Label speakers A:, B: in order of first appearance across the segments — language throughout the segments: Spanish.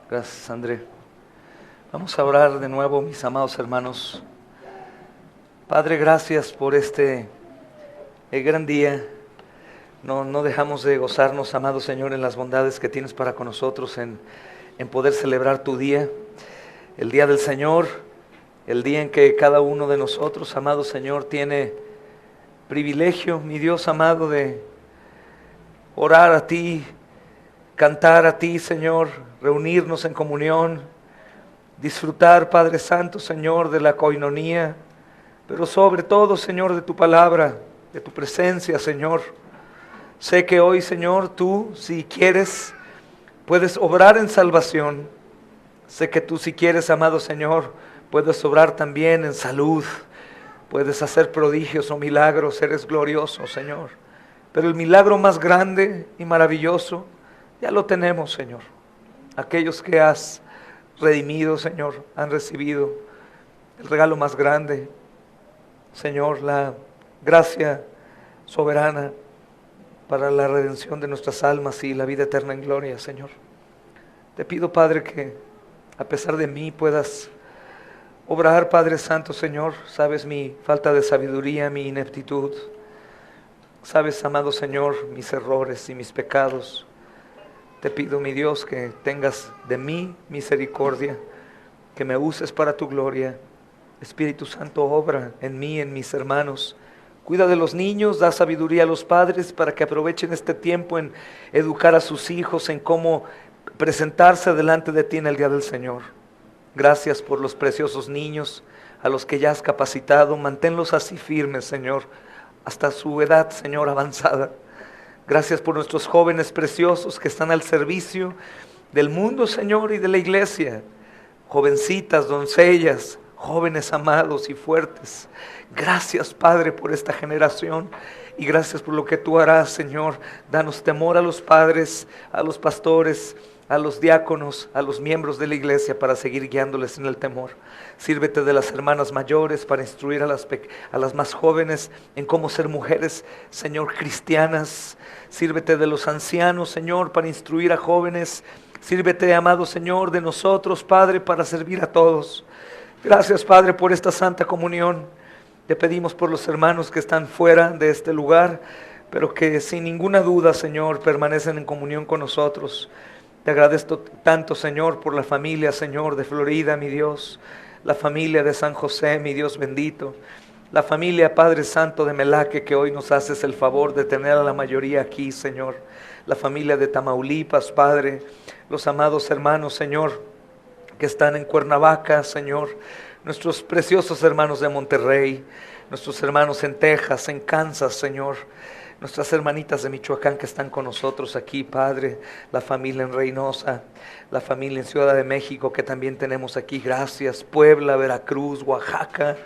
A: Gracias, André. Vamos a orar de nuevo, mis amados hermanos. Padre, gracias por este gran día. No dejamos de gozarnos, amado Señor, en las bondades que tienes para con nosotros, en poder celebrar tu día, el día del Señor, el día en que cada uno de nosotros, amado Señor, tiene privilegio, mi Dios amado, de orar a ti, cantar a ti, Señor, reunirnos en comunión, disfrutar, Padre Santo, Señor, de la coinonía, pero sobre todo, Señor, de tu palabra, de tu presencia, Señor. Sé que hoy, Señor, tú, si quieres, puedes obrar en salvación. Sé que tú, si quieres, amado Señor, puedes obrar también en salud. Puedes hacer prodigios o milagros, eres glorioso, Señor. Pero el milagro más grande y maravilloso, ya lo tenemos, Señor. Aquellos que has redimido, Señor, han recibido el regalo más grande, Señor, la gracia soberana para la redención de nuestras almas y la vida eterna en gloria, Señor. Te pido, Padre, que a pesar de mí puedas obrar, Padre Santo, Señor. Sabes mi falta de sabiduría, mi ineptitud. Sabes, amado Señor, mis errores y mis pecados. Te pido, mi Dios, que tengas de mí misericordia, que me uses para tu gloria. Espíritu Santo, obra en mí, en mis hermanos. Cuida de los niños, da sabiduría a los padres para que aprovechen este tiempo en educar a sus hijos, en cómo presentarse delante de ti en el día del Señor. Gracias por los preciosos niños a los que ya has capacitado. Manténlos así firmes, Señor, hasta su edad, Señor, avanzada. Gracias por nuestros jóvenes preciosos que están al servicio del mundo, Señor, y de la iglesia. Jovencitas, doncellas, jóvenes amados y fuertes. Gracias, Padre, por esta generación y gracias por lo que tú harás, Señor. Danos temor a los padres, a los pastores, a los diáconos, a los miembros de la iglesia para seguir guiándoles en el temor. Sírvete de las hermanas mayores para instruir a las más jóvenes en cómo ser mujeres, Señor, cristianas. Sírvete de los ancianos, Señor, para instruir a jóvenes. Sírvete, amado Señor, de nosotros, Padre, para servir a todos. Gracias, Padre, por esta santa comunión. Te pedimos por los hermanos que están fuera de este lugar, pero que sin ninguna duda, Señor, permanecen en comunión con nosotros. Te agradezco tanto, Señor, por la familia, Señor, de Florida, mi Dios. La familia de San José, mi Dios bendito. La familia, Padre Santo, de Melaque, que hoy nos haces el favor de tener a la mayoría aquí, Señor. La familia de Tamaulipas, Padre. Los amados hermanos, Señor, que están en Cuernavaca, Señor. Nuestros preciosos hermanos de Monterrey. Nuestros hermanos en Texas, en Kansas, Señor. Nuestras hermanitas de Michoacán que están con nosotros aquí, Padre. La familia en Reynosa. La familia en Ciudad de México que también tenemos aquí. Gracias. Puebla, Veracruz, Oaxaca.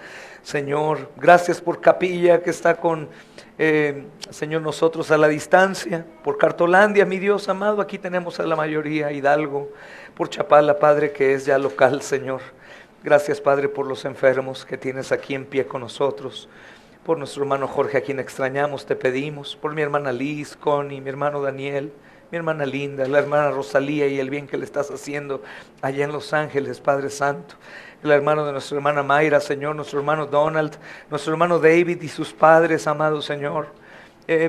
A: Señor, gracias por Capilla que está con, Señor, nosotros a la distancia. Por Cartolandia, mi Dios amado, aquí tenemos a la mayoría. Hidalgo, por Chapala, Padre, que es ya local, Señor. Gracias, Padre, por los enfermos que tienes aquí en pie con nosotros. Por nuestro hermano Jorge, a quien extrañamos, te pedimos. Por mi hermana Liz, Connie, mi hermano Daniel, mi hermana Linda, la hermana Rosalía y el bien que le estás haciendo allá en Los Ángeles, Padre Santo. El hermano de nuestra hermana Mayra, Señor, nuestro hermano Donald, nuestro hermano David y sus padres, amado Señor.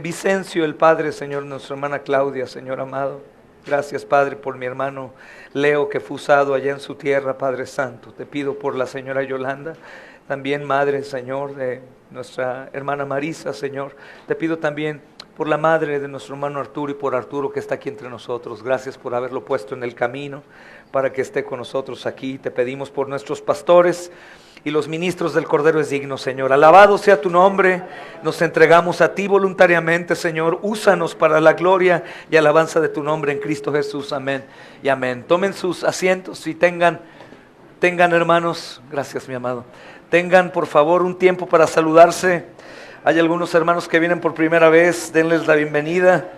A: Vicencio, el Padre, Señor, nuestra hermana Claudia, Señor amado. Gracias, Padre, por mi hermano Leo que fue usado allá en su tierra, Padre Santo. Te pido por la señora Yolanda, también Madre, Señor, de nuestra hermana Marisa, Señor. Te pido también por la madre de nuestro hermano Arturo y por Arturo que está aquí entre nosotros. Gracias por haberlo puesto en el camino para que esté con nosotros aquí. Te pedimos por nuestros pastores y los ministros del Cordero es digno, Señor. Alabado sea tu nombre. Nos entregamos a ti voluntariamente, Señor. Úsanos para la gloria y alabanza de tu nombre en Cristo Jesús. Amén y amén. Tomen sus asientos y tengan hermanos, gracias mi amado, tengan por favor un tiempo para saludarse. Hay algunos hermanos que vienen por primera vez, denles la bienvenida.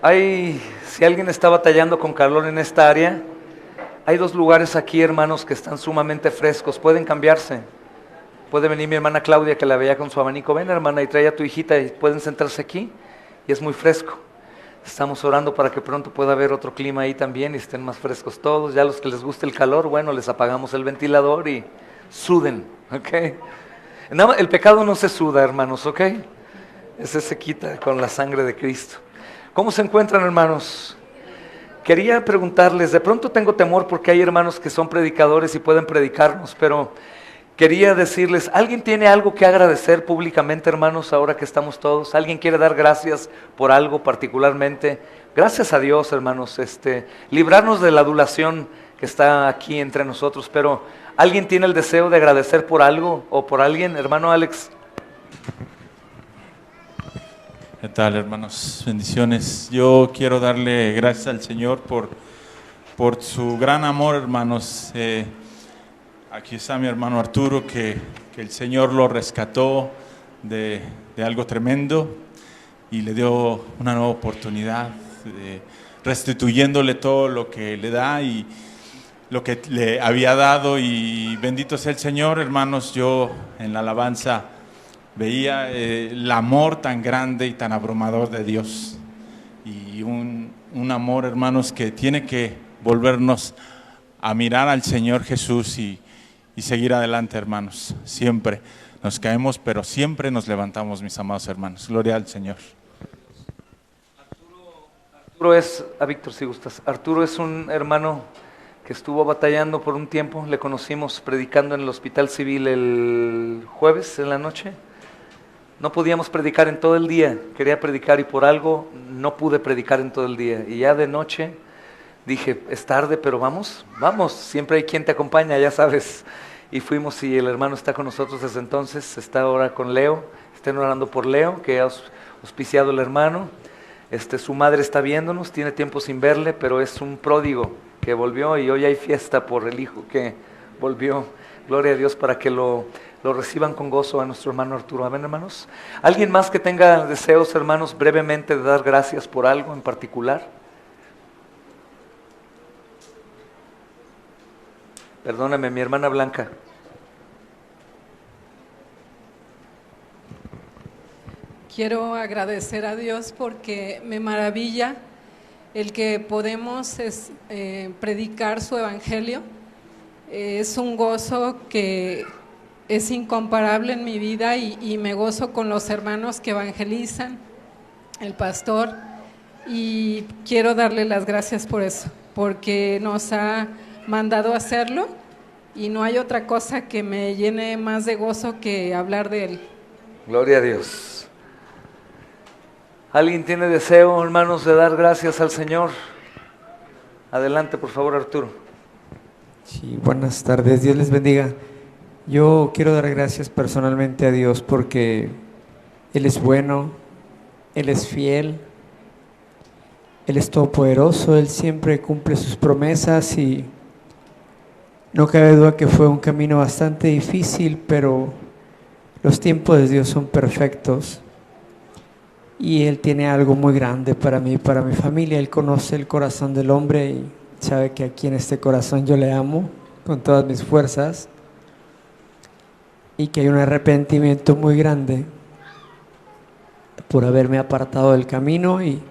A: Hay Si alguien está batallando con calor en esta área, hay dos lugares aquí, hermanos, que están sumamente frescos. Pueden cambiarse. Puede venir mi hermana Claudia, que la veía con su abanico. Ven, hermana, y trae a tu hijita y pueden sentarse aquí. Y es muy fresco. Estamos orando para que pronto pueda haber otro clima ahí también y estén más frescos todos. Ya los que les guste el calor, bueno, les apagamos el ventilador y suden, ¿ok? El pecado no se suda, hermanos, ¿ok? Ese se quita con la sangre de Cristo. ¿Cómo se encuentran, hermanos? Quería preguntarles, de pronto tengo temor porque hay hermanos que son predicadores y pueden predicarnos, pero quería decirles, ¿alguien tiene algo que agradecer públicamente, hermanos, ahora que estamos todos? ¿Alguien quiere dar gracias por algo particularmente? Gracias a Dios, hermanos, librarnos de la adulación que está aquí entre nosotros, pero ¿alguien tiene el deseo de agradecer por algo o por alguien? Hermano Alex.
B: ¿Qué tal, hermanos? Bendiciones. Yo quiero darle gracias al Señor por su gran amor, hermanos. Aquí está mi hermano Arturo, que el Señor lo rescató de algo tremendo y le dio una nueva oportunidad, restituyéndole todo lo que le da y lo que le había dado. Y bendito sea el Señor, hermanos. Yo en la alabanza veía el amor tan grande y tan abrumador de Dios, y un amor, hermanos, que tiene que volvernos a mirar al Señor Jesús y seguir adelante, hermanos. Siempre nos caemos, pero siempre nos levantamos, mis amados hermanos. Gloria al Señor.
A: Arturo es, Víctor, si gustas, Arturo es un hermano que estuvo batallando por un tiempo. Le conocimos predicando en el Hospital Civil el jueves en la noche. No podíamos predicar en todo el día, quería predicar y por algo no pude predicar en todo el día. Y ya de noche dije, es tarde, pero vamos, siempre hay quien te acompaña, ya sabes. Y fuimos y el hermano está con nosotros desde entonces, está ahora con Leo, estén orando por Leo, que ha auspiciado el hermano. Su madre está viéndonos, tiene tiempo sin verle, pero es un pródigo que volvió y hoy hay fiesta por el hijo que volvió. Gloria a Dios para que lo reciban con gozo a nuestro hermano Arturo. Amén, hermanos. ¿Alguien más que tenga deseos, hermanos, brevemente de dar gracias por algo en particular? Perdóname, mi hermana Blanca.
C: Quiero agradecer a Dios porque me maravilla el que podemos predicar su evangelio. Es un gozo que es incomparable en mi vida y me gozo con los hermanos que evangelizan, el pastor, y quiero darle las gracias por eso, porque nos ha mandado a hacerlo y no hay otra cosa que me llene más de gozo que hablar de él.
A: Gloria a Dios. ¿Alguien tiene deseo, hermanos, de dar gracias al Señor? Adelante, por favor, Arturo.
D: Sí, buenas tardes, Dios les bendiga. Yo quiero dar gracias personalmente a Dios porque Él es bueno, Él es fiel, Él es todopoderoso, Él siempre cumple sus promesas y no cabe duda que fue un camino bastante difícil, pero los tiempos de Dios son perfectos y Él tiene algo muy grande para mí, para mi familia. Él conoce el corazón del hombre y sabe que aquí en este corazón yo le amo con todas mis fuerzas y que hay un arrepentimiento muy grande por haberme apartado del camino, y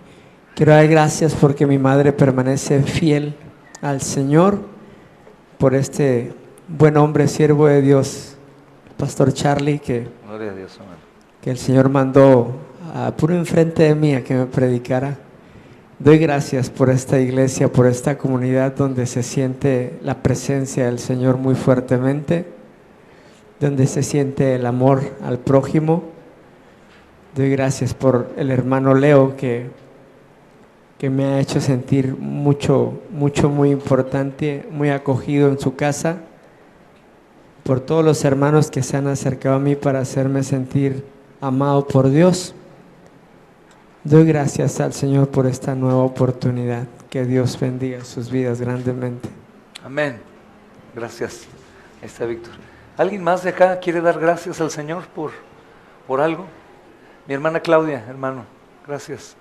D: quiero dar gracias porque mi madre permanece fiel al Señor, por este buen hombre, siervo de Dios, el pastor Charlie,
A: Gloria a Dios, amén,
D: que el Señor mandó a puro enfrente de mí a que me predicara. Doy gracias por esta iglesia, por esta comunidad donde se siente la presencia del Señor muy fuertemente, donde se siente el amor al prójimo. Doy gracias por el hermano Leo que me ha hecho sentir mucho, muy importante, muy acogido en su casa, por todos los hermanos que se han acercado a mí para hacerme sentir amado por Dios. Doy gracias al Señor por esta nueva oportunidad. Que Dios bendiga sus vidas grandemente.
A: amén. Gracias. Ahí está Víctor. ¿Alguien más de acá quiere dar gracias al Señor por algo? Mi hermana Claudia, hermano, gracias.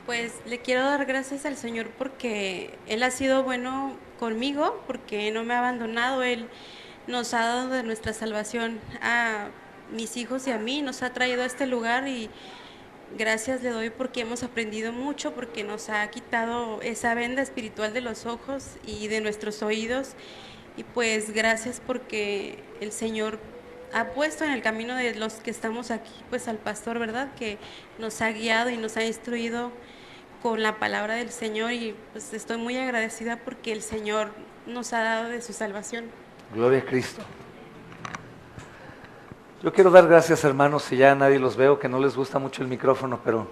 E: Pues le quiero dar gracias al Señor porque Él ha sido bueno conmigo, porque no me ha abandonado. Él nos ha dado de nuestra salvación a mis hijos y a mí, nos ha traído a este lugar y gracias le doy porque hemos aprendido mucho, porque nos ha quitado esa venda espiritual de los ojos y de nuestros oídos. Y pues gracias porque el Señor ha puesto en el camino de los que estamos aquí, pues al pastor, ¿verdad? Que nos ha guiado y nos ha instruido con la palabra del Señor y pues estoy muy agradecida porque el Señor nos ha dado de su salvación.
A: Gloria a Cristo. Yo quiero dar gracias, hermanos, si ya nadie los veo, que no les gusta mucho el micrófono, pero...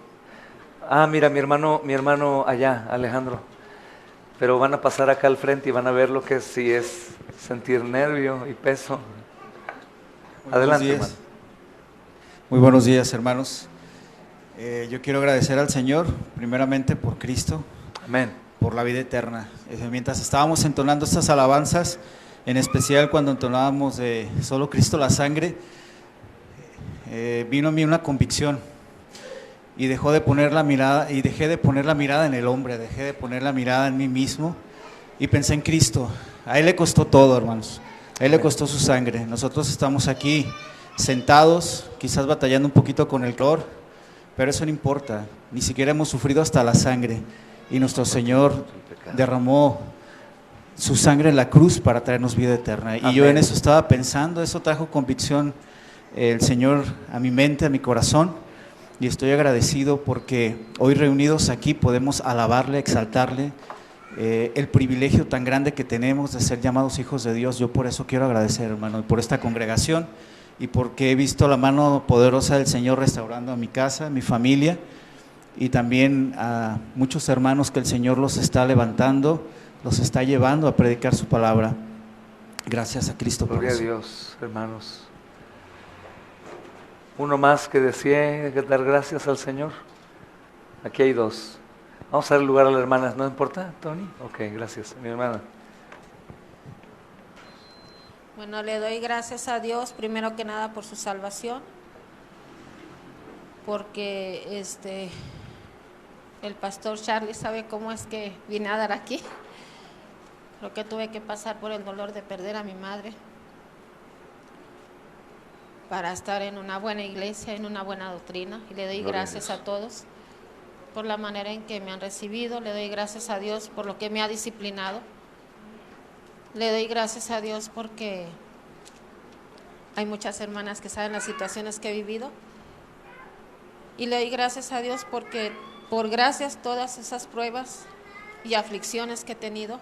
A: mira, mi hermano allá, Alejandro. Pero van a pasar acá al frente y van a ver lo que sí es sentir nervio y peso. Adelante, hermano.
F: Muy buenos días, hermanos. Yo quiero agradecer al Señor, primeramente por Cristo,
A: Amén,
F: por la vida eterna. Mientras estábamos entonando estas alabanzas, en especial cuando entonábamos de solo Cristo la sangre, vino a mí una convicción y dejé de poner la mirada en el hombre, dejé de poner la mirada en mí mismo y pensé en Cristo. A Él le costó todo, hermanos, a Él le costó su sangre. Nosotros estamos aquí sentados, quizás batallando un poquito con el calor, pero eso no importa, ni siquiera hemos sufrido hasta la sangre y nuestro Señor derramó su sangre en la cruz para traernos vida eterna. Y yo en eso estaba pensando, eso trajo convicción el Señor a mi mente, a mi corazón, y estoy agradecido porque hoy reunidos aquí podemos alabarle, exaltarle, el privilegio tan grande que tenemos de ser llamados hijos de Dios. Yo por eso quiero agradecer, hermano, por esta congregación y porque he visto la mano poderosa del Señor restaurando a mi casa, a mi familia, y también a muchos hermanos que el Señor los está levantando, los está llevando a predicar su palabra. Gracias a Cristo por eso.
A: Gloria a Dios, hermanos. Uno más que decía dar gracias al Señor. Aquí hay dos. Vamos a dar lugar a la hermana, ¿no importa, Tony? Ok, gracias, mi hermana.
G: Bueno, le doy gracias a Dios, primero que nada, por su salvación, porque el pastor Charlie sabe cómo es que vine a dar aquí. Lo que tuve que pasar por el dolor de perder a mi madre para estar en una buena iglesia, en una buena doctrina, y le doy gracias a todos por la manera en que me han recibido. Le doy gracias a Dios por lo que me ha disciplinado. Le doy gracias a Dios porque hay muchas hermanas que saben las situaciones que he vivido, y le doy gracias a Dios porque por gracias todas esas pruebas y aflicciones que he tenido,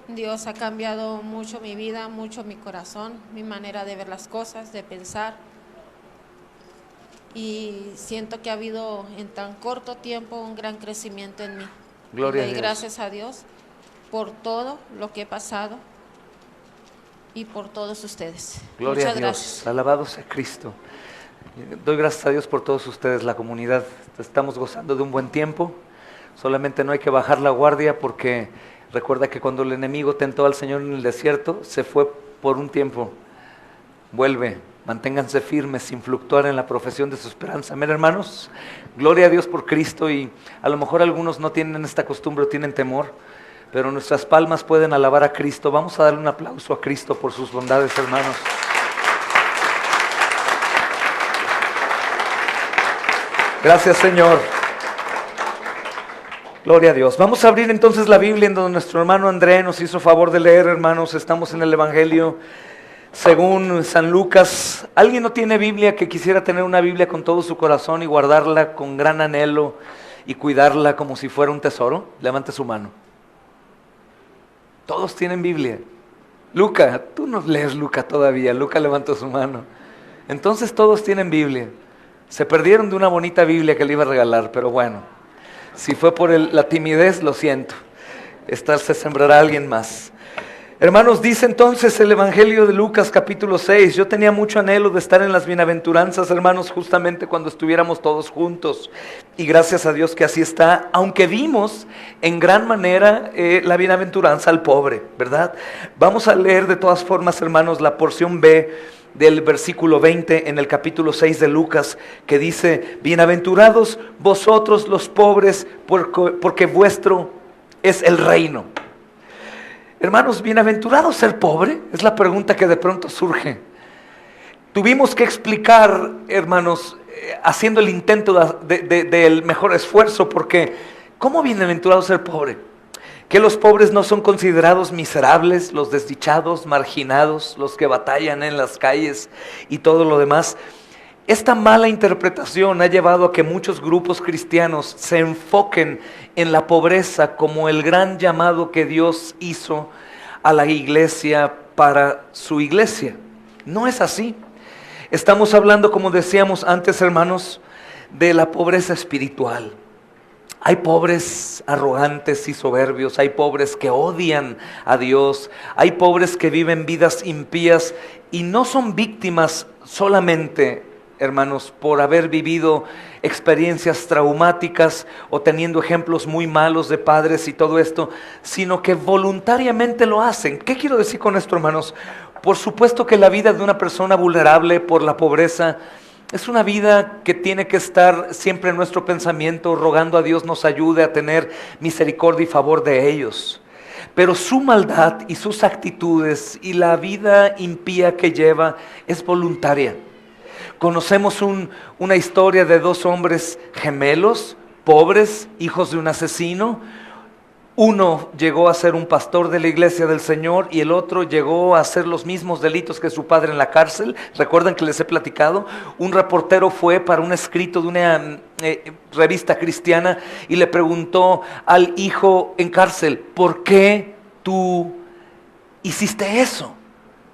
G: Dios ha cambiado mucho mi vida, mucho mi corazón, mi manera de ver las cosas, de pensar, y siento que ha habido en tan corto tiempo un gran crecimiento en mí.
A: Gloria a
G: Le doy
A: Dios.
G: gracias a Dios por todo lo que he pasado y por todos ustedes.
A: Gloria
G: Muchas
A: a Dios,
G: gracias.
A: alabado sea Cristo. Doy gracias a Dios por todos ustedes, la comunidad. Estamos gozando de un buen tiempo. Solamente no hay que bajar la guardia, porque recuerda que cuando el enemigo tentó al Señor en el desierto, se fue por un tiempo. Vuelve, manténganse firmes sin fluctuar en la profesión de su esperanza. Amén, hermanos. Gloria a Dios por Cristo. Y a lo mejor algunos no tienen esta costumbre o tienen temor, pero nuestras palmas pueden alabar a Cristo. Vamos a darle un aplauso a Cristo por sus bondades, hermanos. Gracias, Señor. Gloria a Dios. Vamos a abrir entonces la Biblia en donde nuestro hermano André nos hizo favor de leer, hermanos. Estamos en el Evangelio según San Lucas. ¿Alguien no tiene Biblia que quisiera tener una Biblia con todo su corazón y guardarla con gran anhelo y cuidarla como si fuera un tesoro? Levante su mano. Todos tienen Biblia. Luca, tú no lees Luca todavía. Luca levantó su mano. Entonces todos tienen Biblia. Se perdieron de una bonita Biblia que le iba a regalar, pero bueno, si fue por la timidez, lo siento. Esta se sembrará a alguien más. Hermanos, dice entonces el Evangelio de Lucas capítulo 6, yo tenía mucho anhelo de estar en las bienaventuranzas, hermanos, justamente cuando estuviéramos todos juntos, y gracias a Dios que así está, aunque vimos en gran manera la bienaventuranza al pobre, ¿verdad? Vamos a leer de todas formas, hermanos, la porción B del versículo 20 en el capítulo 6 de Lucas, que dice: bienaventurados vosotros los pobres, porque vuestro es el reino. Hermanos, ¿bienaventurado ser pobre? Es la pregunta que de pronto surge. Tuvimos que explicar, hermanos, haciendo el intento del mejor esfuerzo, porque ¿cómo bienaventurado ser pobre? Que los pobres no son considerados miserables, los desdichados, marginados, los que batallan en las calles y todo lo demás. Esta mala interpretación ha llevado a que muchos grupos cristianos se enfoquen en la pobreza como el gran llamado que Dios hizo a la iglesia para su iglesia. No es así. Estamos hablando, como decíamos antes, hermanos, de la pobreza espiritual. Hay pobres arrogantes y soberbios, hay pobres que odian a Dios, hay pobres que viven vidas impías y no son víctimas solamente, hermanos, por haber vivido experiencias traumáticas o teniendo ejemplos muy malos de padres y todo esto, sino que voluntariamente lo hacen. ¿Qué quiero decir con esto, hermanos? Por supuesto que la vida de una persona vulnerable por la pobreza es una vida que tiene que estar siempre en nuestro pensamiento, rogando a Dios nos ayude a tener misericordia y favor de ellos. Pero su maldad y sus actitudes y la vida impía que lleva es voluntaria. Conocemos una historia de dos hombres gemelos, pobres, hijos de un asesino. Uno llegó a ser un pastor de la iglesia del Señor y el otro llegó a hacer los mismos delitos que su padre en la cárcel. ¿Recuerdan que les he platicado? Un reportero fue para un escrito de una revista cristiana y le preguntó al hijo en cárcel: ¿por qué tú hiciste eso?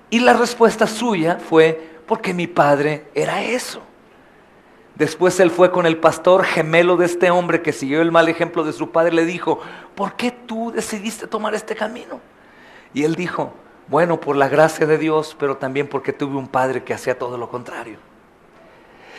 A: Y la respuesta suya fue: porque mi padre era eso. Después él fue con el pastor gemelo de este hombre que siguió el mal ejemplo de su padre y le dijo: ¿por qué tú decidiste tomar este camino? Y él dijo: bueno, por la gracia de Dios, pero también porque tuve un padre que hacía todo lo contrario.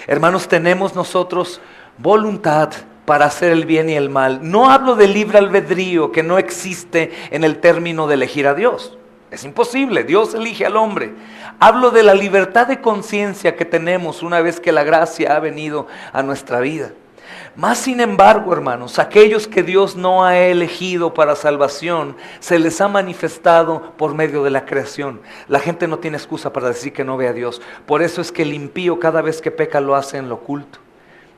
A: Hermanos, tenemos nosotros voluntad para hacer el bien y el mal. No hablo de libre albedrío, que no existe en el término de elegir a Dios. Es imposible, Dios elige al hombre. Hablo de la libertad de conciencia que tenemos una vez que la gracia ha venido a nuestra vida. Más sin embargo, hermanos, aquellos que Dios no ha elegido para salvación, se les ha manifestado por medio de la creación. La gente no tiene excusa para decir que no ve a Dios. Por eso es que el impío cada vez que peca lo hace en lo oculto.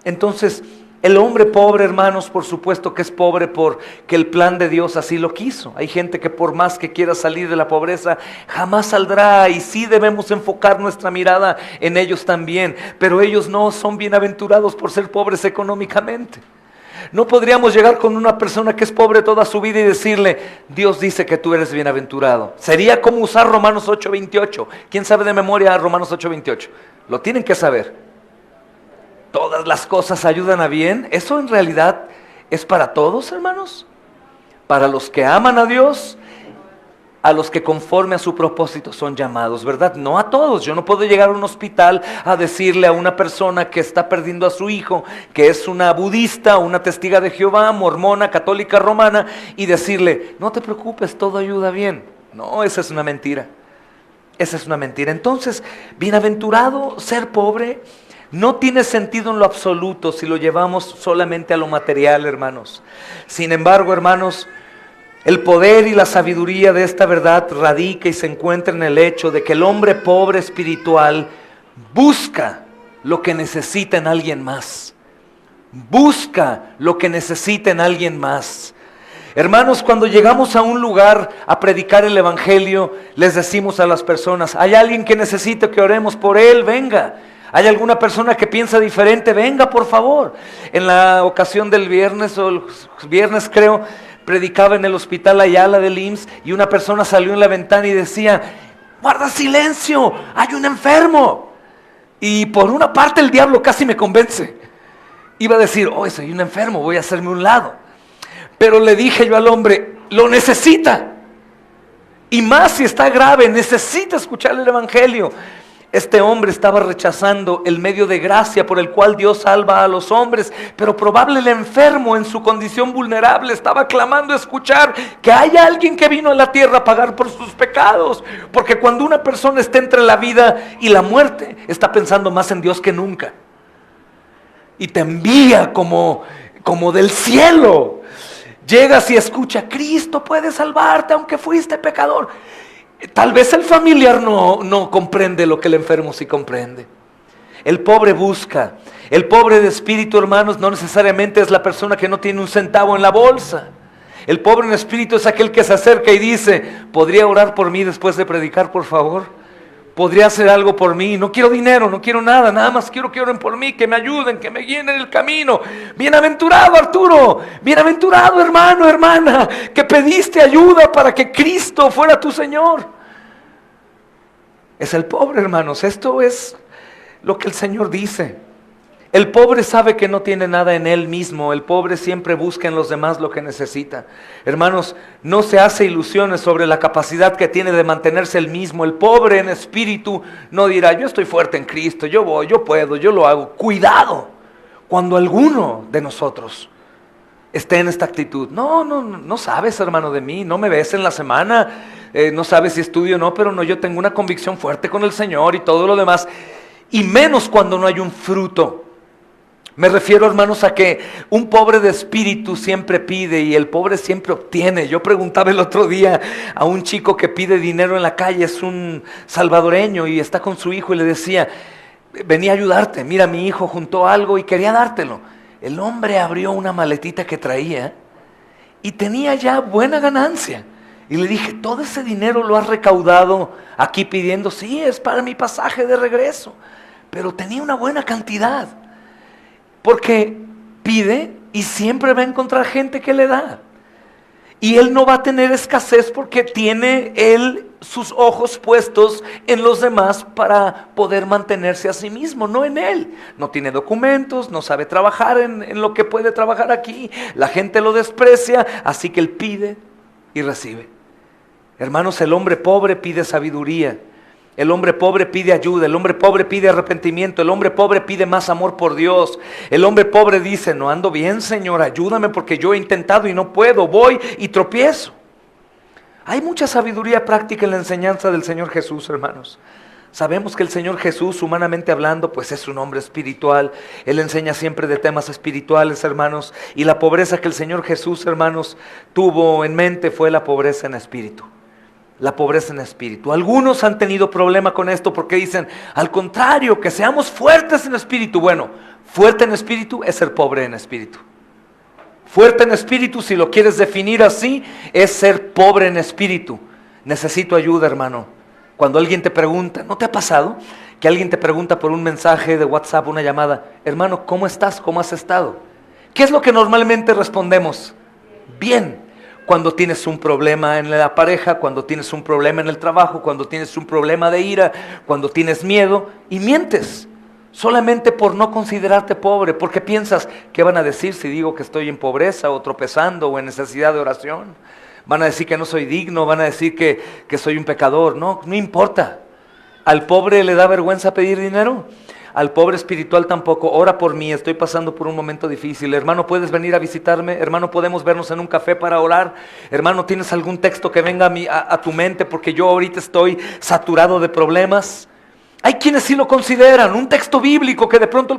A: Entonces, el hombre pobre, hermanos, por supuesto que es pobre porque el plan de Dios así lo quiso. Hay gente que por más que quiera salir de la pobreza, jamás saldrá, y sí debemos enfocar nuestra mirada en ellos también. Pero ellos no son bienaventurados por ser pobres económicamente. No podríamos llegar con una persona que es pobre toda su vida y decirle: Dios dice que tú eres bienaventurado. Sería como usar Romanos 8:28. ¿Quién sabe de memoria Romanos 8:28? Lo tienen que saber. Todas las cosas ayudan a bien. Eso en realidad es para todos, hermanos. Para los que aman a Dios, a los que conforme a su propósito son llamados, ¿verdad? No a todos. Yo no puedo llegar a un hospital a decirle a una persona que está perdiendo a su hijo, que es una budista, una testiga de Jehová, mormona, católica, romana, y decirle: no te preocupes, todo ayuda bien. No, esa es una mentira. Esa es una mentira. Entonces, bienaventurado ser pobre no tiene sentido en lo absoluto si lo llevamos solamente a lo material, hermanos. Sin embargo, hermanos, el poder y la sabiduría de esta verdad radica y se encuentra en el hecho de que el hombre pobre espiritual busca lo que necesita en alguien más. Busca lo que necesita en alguien más. Hermanos, cuando llegamos a un lugar a predicar el evangelio, les decimos a las personas: hay alguien que necesita que oremos por él, venga. ¿Hay alguna persona que piensa diferente? Venga, por favor. En la ocasión del viernes, o el viernes creo, predicaba en el hospital Ayala del IMSS y una persona salió en la ventana y decía: guarda silencio, hay un enfermo. Y por una parte el diablo casi me convence. Iba a decir: oh, soy un enfermo, voy a hacerme un lado. Pero le dije yo al hombre: lo necesita. Y más si está grave, necesita escuchar el evangelio. Este hombre estaba rechazando el medio de gracia por el cual Dios salva a los hombres, pero probable el enfermo en su condición vulnerable estaba clamando escuchar que hay alguien que vino a la tierra a pagar por sus pecados, porque cuando una persona está entre la vida y la muerte, está pensando más en Dios que nunca, y te envía como del cielo. Llegas y escucha, Cristo puede salvarte aunque fuiste pecador. Tal vez el familiar no comprende lo que el enfermo sí comprende. El pobre busca. El pobre de espíritu, hermanos, no necesariamente es la persona que no tiene un centavo en la bolsa. El pobre en espíritu es aquel que se acerca y dice, ¿podría orar por mí después de predicar, por favor? ¿Podría hacer algo por mí? No quiero dinero, no quiero nada, nada más quiero que oren por mí, que me ayuden, que me guíen en el camino. Bienaventurado, Arturo, bienaventurado, hermano, hermana, que pediste ayuda para que Cristo fuera tu Señor. Es el pobre, hermanos. Esto es lo que el Señor dice. El pobre sabe que no tiene nada en él mismo. El pobre siempre busca en los demás lo que necesita. Hermanos, no se hace ilusiones sobre la capacidad que tiene de mantenerse él mismo. El pobre en espíritu no dirá, yo estoy fuerte en Cristo, yo voy, yo puedo, yo lo hago. Cuidado cuando alguno de nosotros esté en esta actitud. No sabes, hermano, de mí, no me ves en la semana, no sabes si estudio o no, pero no, yo tengo una convicción fuerte con el Señor y todo lo demás. Y menos cuando no hay un fruto. Me refiero, hermanos, a que un pobre de espíritu siempre pide y el pobre siempre obtiene. Yo preguntaba el otro día a un chico que pide dinero en la calle, es un salvadoreño y está con su hijo y le decía, venía a ayudarte, mira, mi hijo juntó algo y quería dártelo. El hombre abrió una maletita que traía y tenía ya buena ganancia. Y le dije, ¿todo ese dinero lo has recaudado aquí pidiendo? Sí, es para mi pasaje de regreso. Pero tenía una buena cantidad. Porque pide y siempre va a encontrar gente que le da. Y él no va a tener escasez porque tiene él sus ojos puestos en los demás para poder mantenerse a sí mismo, no en él. No tiene documentos, no sabe trabajar en lo que puede trabajar aquí. La gente lo desprecia, así que él pide y recibe. Hermanos, el hombre pobre pide sabiduría. El hombre pobre pide ayuda, el hombre pobre pide arrepentimiento, el hombre pobre pide más amor por Dios. El hombre pobre dice, no ando bien, Señor, ayúdame porque yo he intentado y no puedo, voy y tropiezo. Hay mucha sabiduría práctica en la enseñanza del Señor Jesús, hermanos. Sabemos que el Señor Jesús, humanamente hablando, pues es un hombre espiritual. Él enseña siempre de temas espirituales, hermanos. Y la pobreza que el Señor Jesús, hermanos, tuvo en mente fue la pobreza en espíritu. La pobreza en espíritu. Algunos han tenido problema con esto porque dicen, al contrario, que seamos fuertes en espíritu. Bueno, fuerte en espíritu es ser pobre en espíritu. Fuerte en espíritu, si lo quieres definir así, es ser pobre en espíritu. Necesito ayuda, hermano. Cuando alguien te pregunta, ¿no te ha pasado? Que alguien te pregunta por un mensaje de WhatsApp, una llamada, hermano, ¿cómo estás? ¿Cómo has estado? ¿Qué es lo que normalmente respondemos? Bien. Cuando tienes un problema en la pareja, cuando tienes un problema en el trabajo, cuando tienes un problema de ira, cuando tienes miedo y mientes, solamente por no considerarte pobre, porque piensas, ¿qué van a decir si digo que estoy en pobreza o tropezando o en necesidad de oración? Van a decir que no soy digno, van a decir que soy un pecador. No importa. ¿Al pobre le da vergüenza pedir dinero? Al pobre espiritual tampoco. Ora por mí, estoy pasando por un momento difícil. Hermano, ¿puedes venir a visitarme? Hermano, ¿podemos vernos en un café para orar? Hermano, ¿tienes algún texto que venga a tu mente? Porque yo ahorita estoy saturado de problemas. Hay quienes sí lo consideran, un texto bíblico que de pronto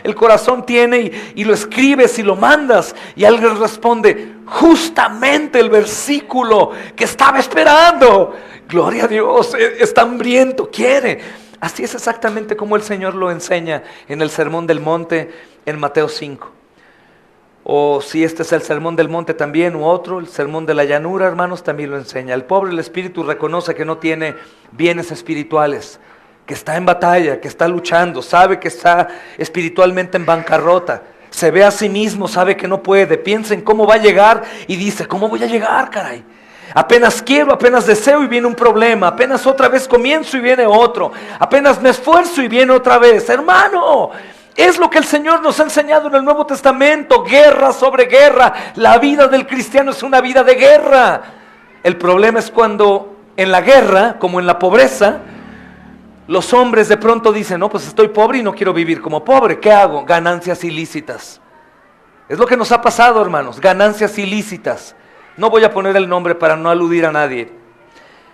A: el corazón tiene y lo escribes y lo mandas. Y alguien responde, justamente el versículo que estaba esperando. Gloria a Dios, está hambriento, quiere. Así es exactamente como el Señor lo enseña en el Sermón del Monte en Mateo 5. O si este es el Sermón del Monte también u otro, el Sermón de la Llanura, hermanos, también lo enseña. El pobre el espíritu reconoce que no tiene bienes espirituales, que está en batalla, que está luchando, sabe que está espiritualmente en bancarrota. Se ve a sí mismo, sabe que no puede, piensa en cómo va a llegar y dice, ¿cómo voy a llegar, caray? Apenas quiero, apenas deseo y viene un problema. Apenas otra vez comienzo y viene otro. Apenas me esfuerzo y viene otra vez. Hermano, es lo que el Señor nos ha enseñado en el Nuevo Testamento. Guerra sobre guerra. La vida del cristiano es una vida de guerra. El problema es cuando en la guerra, como en la pobreza, Los hombres de pronto dicen, no, pues estoy pobre y no quiero vivir como pobre. ¿Qué hago? Ganancias ilícitas. Es lo que nos ha pasado, hermanos, ganancias ilícitas. No voy a poner el nombre para no aludir a nadie.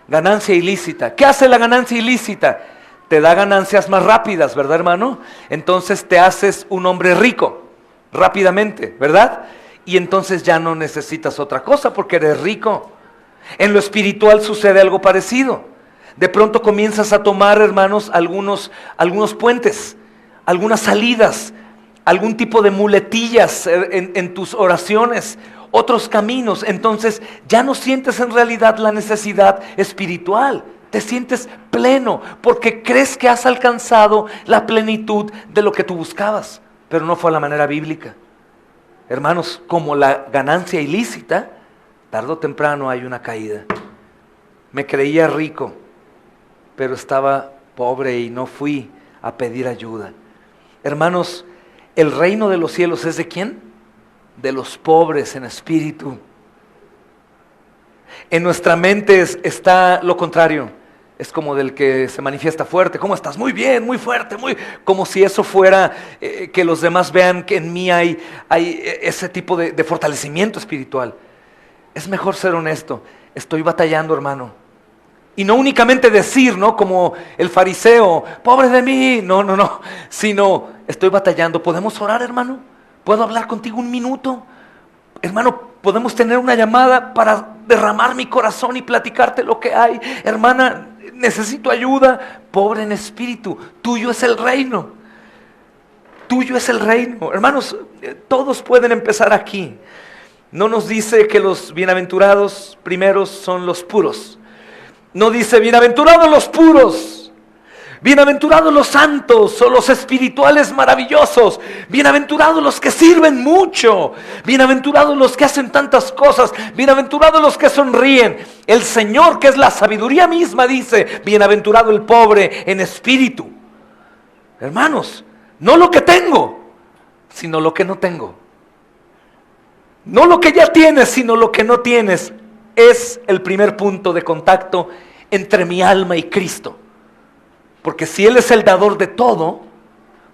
A: Ganancia ilícita. ¿Qué hace la ganancia ilícita? Te da ganancias más rápidas, ¿verdad, hermano? Entonces te haces un hombre rico, rápidamente, ¿verdad? Y entonces ya no necesitas otra cosa porque eres rico. En lo espiritual sucede algo parecido. De pronto comienzas a tomar, hermanos, algunos puentes, algunas salidas, algún tipo de muletillas en tus oraciones, otros caminos. Entonces ya no sientes en realidad la necesidad espiritual. Te sientes pleno porque crees que has alcanzado la plenitud de lo que tú buscabas. Pero no fue a la manera bíblica. Hermanos, como la ganancia ilícita, tarde o temprano hay una caída. Me creía rico, pero estaba pobre y no fui a pedir ayuda. Hermanos, el reino de los cielos ¿es de quién? De los pobres en espíritu. En nuestra mente está lo contrario. Es como del que se manifiesta fuerte. ¿Cómo estás? Muy bien, muy fuerte, como si eso fuera que los demás vean que en mí hay ese tipo de fortalecimiento espiritual. Es mejor ser honesto. Estoy batallando, hermano. Y no únicamente decir, ¿no? Como el fariseo, pobre de mí. No. Sino, estoy batallando. ¿Podemos orar, hermano? ¿Puedo hablar contigo un minuto? Hermano, ¿podemos tener una llamada para derramar mi corazón y platicarte lo que hay? Hermana, necesito ayuda. Pobre en espíritu, tuyo es el reino. Tuyo es el reino. Hermanos, todos pueden empezar aquí. No nos dice que los bienaventurados primeros son los puros. No dice bienaventurados los puros, bienaventurados los santos o los espirituales maravillosos, bienaventurados los que sirven mucho, bienaventurados los que hacen tantas cosas, bienaventurados los que sonríen. El Señor, que es la sabiduría misma, dice, bienaventurado el pobre en espíritu. Hermanos, no lo que tengo, sino lo que no tengo. No lo que ya tienes, sino lo que no tienes. Es el primer punto de contacto entre mi alma y Cristo. Porque si Él es el dador de todo,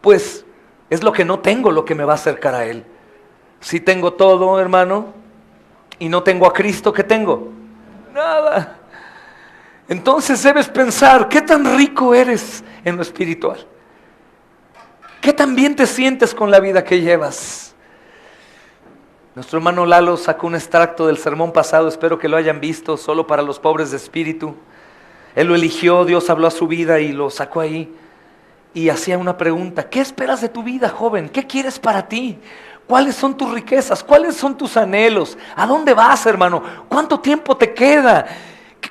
A: pues es lo que no tengo lo que me va a acercar a Él. Si tengo todo, hermano, y no tengo a Cristo, ¿qué tengo? Nada. Entonces debes pensar, ¿qué tan rico eres en lo espiritual? ¿Qué tan bien te sientes con la vida que llevas? Nuestro hermano Lalo sacó un extracto del sermón pasado, espero que lo hayan visto, solo para los pobres de espíritu. Él lo eligió, Dios habló a su vida y lo sacó ahí. Y hacía una pregunta, ¿qué esperas de tu vida, joven? ¿Qué quieres para ti? ¿Cuáles son tus riquezas? ¿Cuáles son tus anhelos? ¿A dónde vas, hermano? ¿Cuánto tiempo te queda?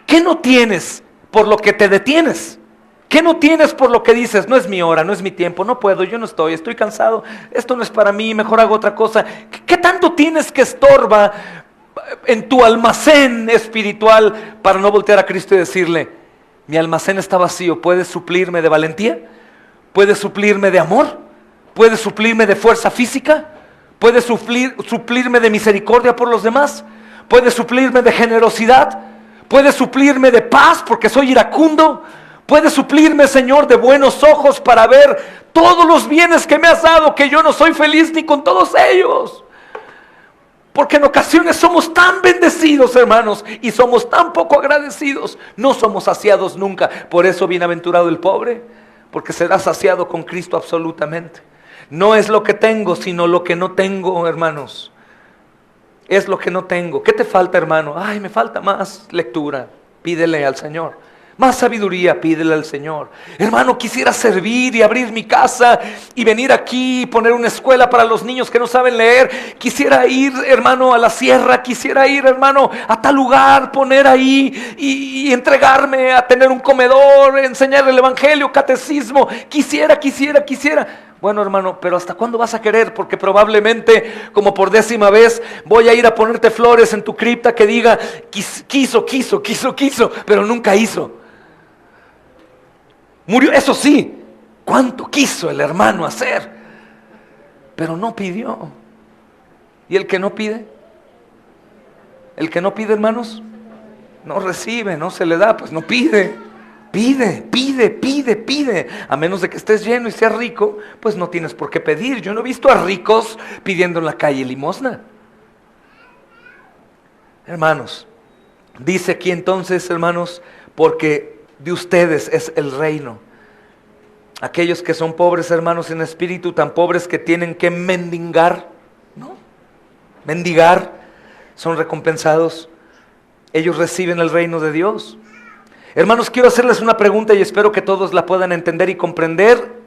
A: ¿Qué no tienes por lo que te detienes? ¿Qué no tienes por lo que dices? No es mi hora, no es mi tiempo, no puedo, yo no estoy cansado, esto no es para mí, mejor hago otra cosa. ¿Qué tanto tienes que estorba en tu almacén espiritual para no voltear a Cristo y decirle, mi almacén está vacío, ¿puedes suplirme de valentía? ¿Puedes suplirme de amor? ¿Puedes suplirme de fuerza física? ¿Puedes suplirme de misericordia por los demás? ¿Puedes suplirme de generosidad? ¿Puedes suplirme de paz porque soy iracundo? ¿Puedes suplirme, Señor, de buenos ojos para ver todos los bienes que me has dado, que yo no soy feliz ni con todos ellos? Porque en ocasiones somos tan bendecidos, hermanos, y somos tan poco agradecidos. No somos saciados nunca. Por eso, bienaventurado el pobre, porque será saciado con Cristo absolutamente. No es lo que tengo, sino lo que no tengo, hermanos. Es lo que no tengo. ¿Qué te falta, hermano? Ay, me falta más lectura. Pídele al Señor. Más sabiduría, pídele al Señor. Hermano, quisiera servir y abrir mi casa y venir aquí y poner una escuela para los niños que no saben leer. Quisiera ir, hermano, a la sierra. Quisiera ir, hermano, a tal lugar, poner ahí y entregarme a tener un comedor, enseñar el evangelio, catecismo. Quisiera. Bueno, hermano, pero ¿hasta cuándo vas a querer? Porque probablemente, como por 10ª vez, voy a ir a ponerte flores en tu cripta que diga, quiso, pero nunca hizo. Murió, eso sí, cuánto quiso el hermano hacer, pero no pidió. ¿Y el que no pide? El que no pide, hermanos, no recibe, no se le da, pues no pide. Pide, pide, pide, pide. A menos de que estés lleno y seas rico, pues no tienes por qué pedir. Yo no he visto a ricos pidiendo en la calle limosna. Hermanos, dice aquí entonces, hermanos, porque de ustedes es el reino. Aquellos que son pobres, hermanos, en espíritu, tan pobres que tienen que mendigar, ¿no? Mendigar, son recompensados. Ellos reciben el reino de Dios. Hermanos, quiero hacerles una pregunta y espero que todos la puedan entender y comprender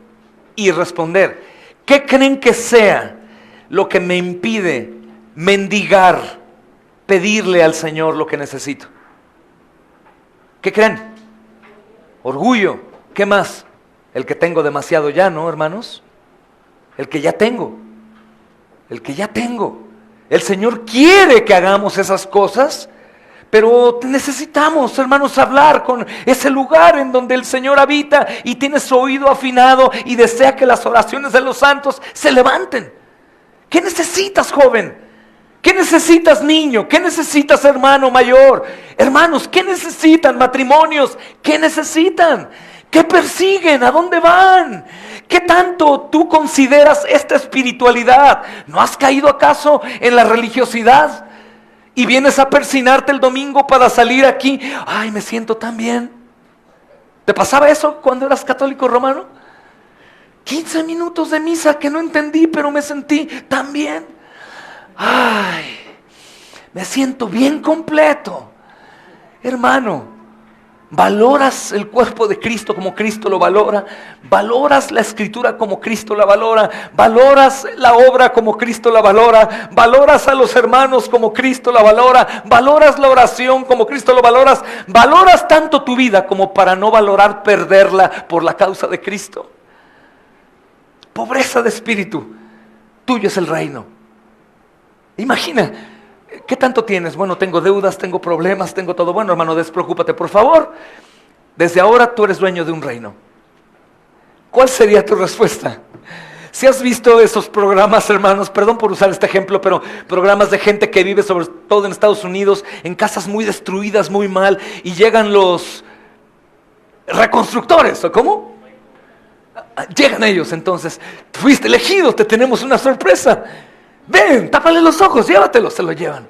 A: y responder. ¿Qué creen que sea lo que me impide mendigar, pedirle al Señor lo que necesito? ¿Qué creen? Orgullo. ¿Qué más? El que tengo demasiado ya, ¿no, hermanos? El que ya tengo. El que ya tengo. El Señor quiere que hagamos esas cosas, pero necesitamos, hermanos, hablar con ese lugar en donde el Señor habita y tiene su oído afinado y desea que las oraciones de los santos se levanten. ¿Qué necesitas, joven? ¿Qué necesitas, niño? ¿Qué necesitas, hermano mayor? Hermanos, ¿qué necesitan, matrimonios? ¿Qué necesitan? ¿Qué persiguen? ¿A dónde van? ¿Qué tanto tú consideras esta espiritualidad? ¿No has caído acaso en la religiosidad? Y vienes a persinarte el domingo para salir aquí. Ay, me siento tan bien. ¿Te pasaba eso cuando eras católico romano? 15 minutos de misa que no entendí, pero me sentí tan bien. Ay, me siento bien completo. Hermano, ¿valoras el cuerpo de Cristo como Cristo lo valora? ¿Valoras la escritura como Cristo la valora? ¿Valoras la obra como Cristo la valora? ¿Valoras a los hermanos como Cristo la valora? ¿Valoras la oración como Cristo lo valoras? ¿Valoras tanto tu vida como para no valorar perderla por la causa de Cristo? Pobreza de espíritu, tuyo es el reino. Imagina, ¿qué tanto tienes? Bueno, tengo deudas, tengo problemas, tengo todo. Bueno, hermano, despreocúpate, por favor. Desde ahora tú eres dueño de un reino. ¿Cuál sería tu respuesta? Si has visto esos programas, hermanos, perdón por usar este ejemplo, pero programas de gente que vive sobre todo en Estados Unidos, en casas muy destruidas, muy mal, y llegan los reconstructores, ¿o cómo? Llegan ellos, entonces, fuiste elegido, te tenemos una sorpresa. Ven, tápale los ojos, llévatelo, se lo llevan.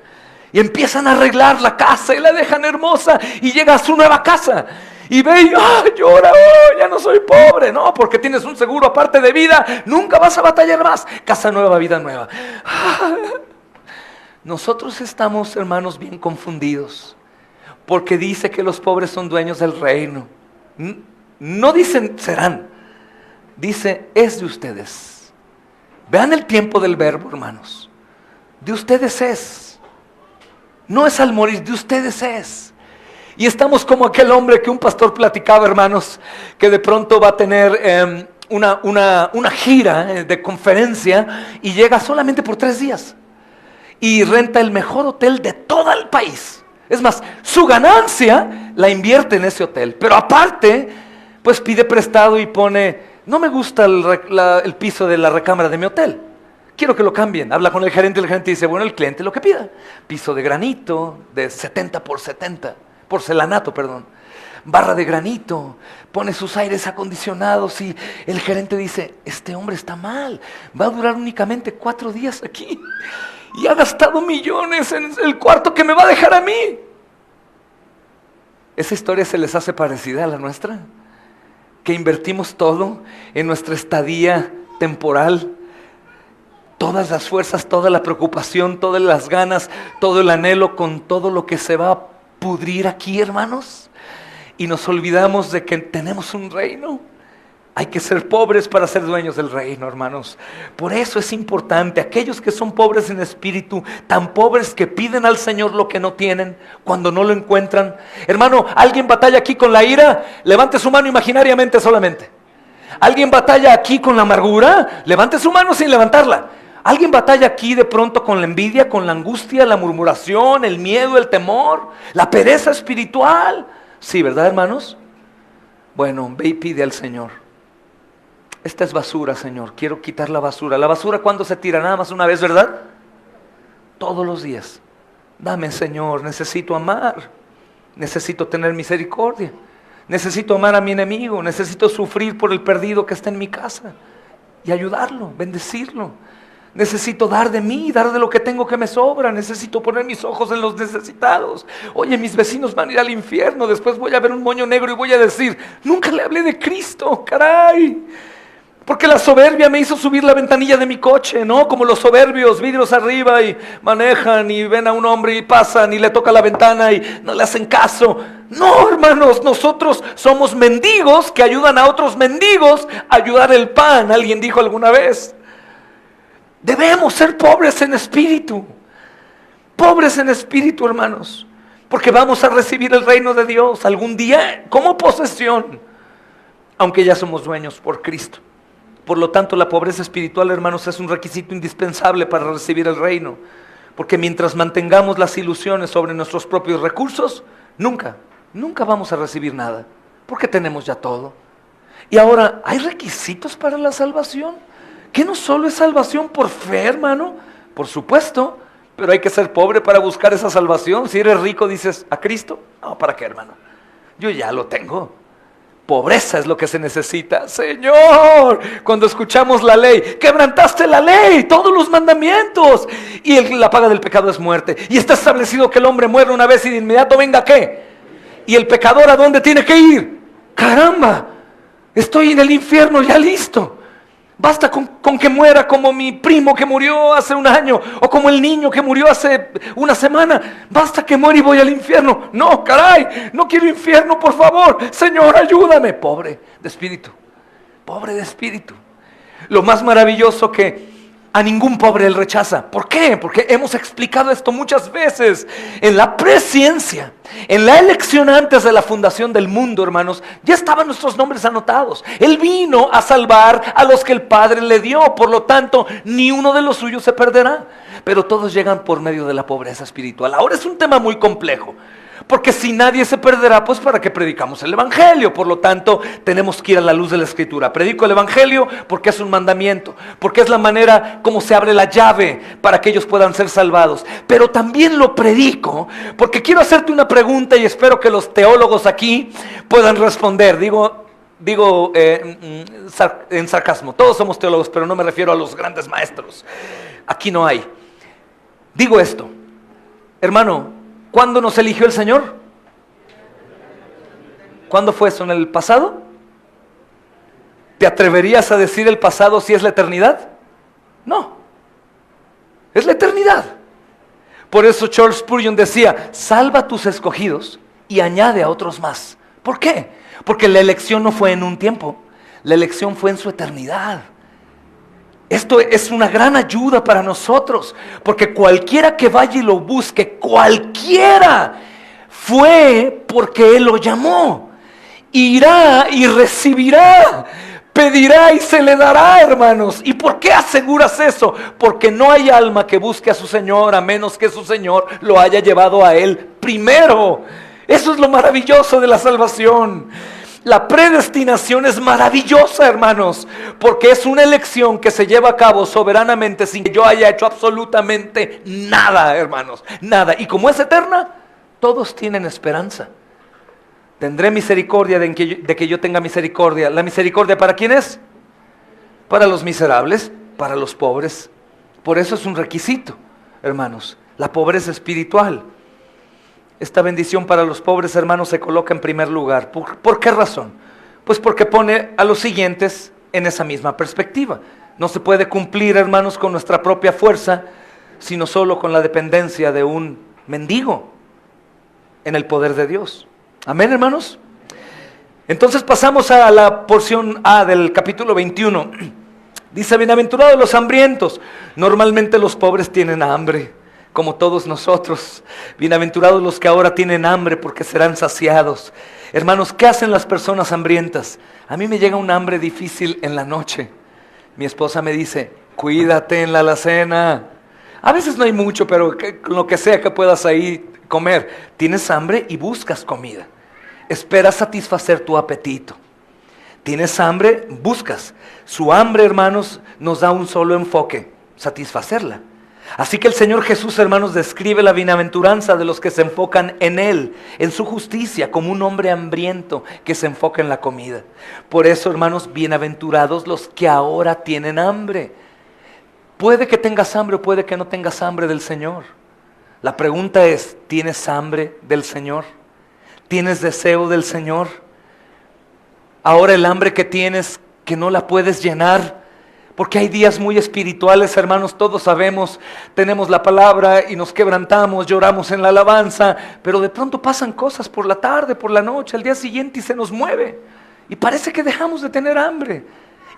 A: Y empiezan a arreglar la casa y la dejan hermosa y llega a su nueva casa. Y ve y llora, ya no soy pobre. No, porque tienes un seguro aparte de vida, nunca vas a batallar más. Casa nueva, vida nueva. Nosotros estamos, hermanos, bien confundidos. Porque dice que los pobres son dueños del reino. No dicen serán, dice es de ustedes. Vean el tiempo del verbo, hermanos. De ustedes es. No es al morir, de ustedes es. Y estamos como aquel hombre que un pastor platicaba, hermanos, que de pronto va a tener una gira de conferencia y llega solamente por 3 días. Y renta el mejor hotel de todo el país. Es más, su ganancia la invierte en ese hotel. Pero aparte, pues pide prestado y pone... No me gusta el piso de la recámara de mi hotel. Quiero que lo cambien. Habla con el gerente y el gerente dice, bueno, el cliente lo que pida. Piso de granito, de 70 por 70. Porcelanato, perdón. Barra de granito. Pone sus aires acondicionados y el gerente dice, este hombre está mal. Va a durar únicamente 4 días aquí. Y ha gastado millones en el cuarto que me va a dejar a mí. ¿Esa historia se les hace parecida a la nuestra? Que invertimos todo en nuestra estadía temporal, todas las fuerzas, toda la preocupación, todas las ganas, todo el anhelo con todo lo que se va a pudrir aquí, hermanos, y nos olvidamos de que tenemos un reino. Hay que ser pobres para ser dueños del reino, hermanos. Por eso es importante, aquellos que son pobres en espíritu, tan pobres que piden al Señor lo que no tienen, cuando no lo encuentran. Hermano, ¿alguien batalla aquí con la ira? Levante su mano imaginariamente solamente. ¿Alguien batalla aquí con la amargura? Levante su mano sin levantarla. ¿Alguien batalla aquí de pronto con la envidia, con la angustia, la murmuración, el miedo, el temor, la pereza espiritual? Sí, ¿verdad, hermanos? Bueno, ve y pide al Señor. Esta es basura, Señor, quiero quitar la basura. ¿La basura cuándo se tira? Nada más una vez, ¿verdad? Todos los días. Dame, Señor, necesito amar. Necesito tener misericordia. Necesito amar a mi enemigo, necesito sufrir por el perdido que está en mi casa y ayudarlo, bendecirlo. Necesito dar de mí, dar de lo que tengo que me sobra. Necesito poner mis ojos en los necesitados. Oye, mis vecinos van a ir al infierno. Después voy a ver un moño negro y voy a decir, nunca le hablé de Cristo, caray. Porque la soberbia me hizo subir la ventanilla de mi coche, ¿no? Como los soberbios, vidrios arriba, y manejan y ven a un hombre y pasan y le toca la ventana y no le hacen caso. No, hermanos, nosotros somos mendigos que ayudan a otros mendigos a ayudar el pan. Alguien dijo alguna vez. Debemos ser pobres en espíritu. Pobres en espíritu, hermanos. Porque vamos a recibir el reino de Dios algún día como posesión. Aunque ya somos dueños por Cristo. Por lo tanto, la pobreza espiritual, hermanos, es un requisito indispensable para recibir el reino. Porque mientras mantengamos las ilusiones sobre nuestros propios recursos, nunca vamos a recibir nada. Porque tenemos ya todo. Y ahora, ¿hay requisitos para la salvación? ¿Que no solo es salvación por fe, hermano? Por supuesto, pero hay que ser pobre para buscar esa salvación. Si eres rico, dices, ¿a Cristo? No, ¿para qué, hermano? Yo ya lo tengo. Pobreza es lo que se necesita. Señor, cuando escuchamos la ley, quebrantaste la ley, todos los mandamientos. Y la paga del pecado es muerte. Y está establecido que el hombre muere una vez y de inmediato venga ¿qué? ¿Y el pecador a dónde tiene que ir? ¡Caramba! Estoy en el infierno ya listo. Basta con que muera como mi primo que murió hace un año, o como el niño que murió hace una semana. Basta que muera y voy al infierno. No, caray, no quiero infierno, por favor. Señor, ayúdame. Pobre de espíritu. Pobre de espíritu. Lo más maravilloso que a ningún pobre él rechaza. ¿Por qué? Porque hemos explicado esto muchas veces. En la presciencia, en la elección antes de la fundación del mundo, hermanos, ya estaban nuestros nombres anotados. Él vino a salvar a los que el Padre le dio. Por lo tanto, ni uno de los suyos se perderá. Pero todos llegan por medio de la pobreza espiritual. Ahora es un tema muy complejo. Porque si nadie se perderá, pues ¿para qué predicamos el Evangelio? Por lo tanto, tenemos que ir a la luz de la Escritura. Predico el Evangelio porque es un mandamiento, porque es la manera como se abre la llave para que ellos puedan ser salvados. Pero también lo predico porque quiero hacerte una pregunta y espero que los teólogos aquí puedan responder. Digo en sarcasmo, todos somos teólogos, pero no me refiero a los grandes maestros. Aquí no hay. Digo esto, hermano, ¿cuándo nos eligió el Señor? ¿Cuándo fue eso? ¿En el pasado? ¿Te atreverías a decir el pasado si es la eternidad? No, es la eternidad. Por eso Charles Spurgeon decía, salva a tus escogidos y añade a otros más. ¿Por qué? Porque la elección no fue en un tiempo, la elección fue en su eternidad. Esto es una gran ayuda para nosotros, porque cualquiera que vaya y lo busque, cualquiera, fue porque Él lo llamó. Irá y recibirá, pedirá y se le dará, hermanos. ¿Y por qué aseguras eso? Porque no hay alma que busque a su Señor a menos que su Señor lo haya llevado a Él primero. Eso es lo maravilloso de la salvación. La predestinación es maravillosa, hermanos, porque es una elección que se lleva a cabo soberanamente sin que yo haya hecho absolutamente nada, hermanos, nada. Y como es eterna, todos tienen esperanza. Tendré misericordia de que yo tenga misericordia. ¿La misericordia para quién es? Para los miserables, para los pobres. Por eso es un requisito, hermanos, la pobreza espiritual. Esta bendición para los pobres, hermanos, se coloca en primer lugar. ¿Por qué razón? Pues porque pone a los siguientes en esa misma perspectiva. No se puede cumplir, hermanos, con nuestra propia fuerza, sino solo con la dependencia de un mendigo en el poder de Dios. Amén, hermanos. Entonces pasamos a la porción A del capítulo 21. Dice, bienaventurados los hambrientos. Normalmente los pobres tienen hambre, como todos nosotros. Bienaventurados los que ahora tienen hambre, porque serán saciados. Hermanos, ¿qué hacen las personas hambrientas? A mí me llega un hambre difícil en la noche. Mi esposa me dice, cuídate en la alacena. A veces no hay mucho, pero lo que sea que puedas ahí comer. Tienes hambre y buscas comida. Esperas satisfacer tu apetito. Tienes hambre, buscas. Su hambre, hermanos, nos da un solo enfoque, satisfacerla. Así que el Señor Jesús, hermanos, describe la bienaventuranza de los que se enfocan en Él, en su justicia, como un hombre hambriento que se enfoca en la comida. Por eso, hermanos, bienaventurados los que ahora tienen hambre. Puede que tengas hambre o puede que no tengas hambre del Señor. La pregunta es, ¿tienes hambre del Señor? ¿Tienes deseo del Señor? Ahora el hambre que tienes, que no la puedes llenar, porque hay días muy espirituales, hermanos, todos sabemos, tenemos la palabra y nos quebrantamos, lloramos en la alabanza, pero de pronto pasan cosas por la tarde, por la noche, al día siguiente y se nos mueve, y parece que dejamos de tener hambre.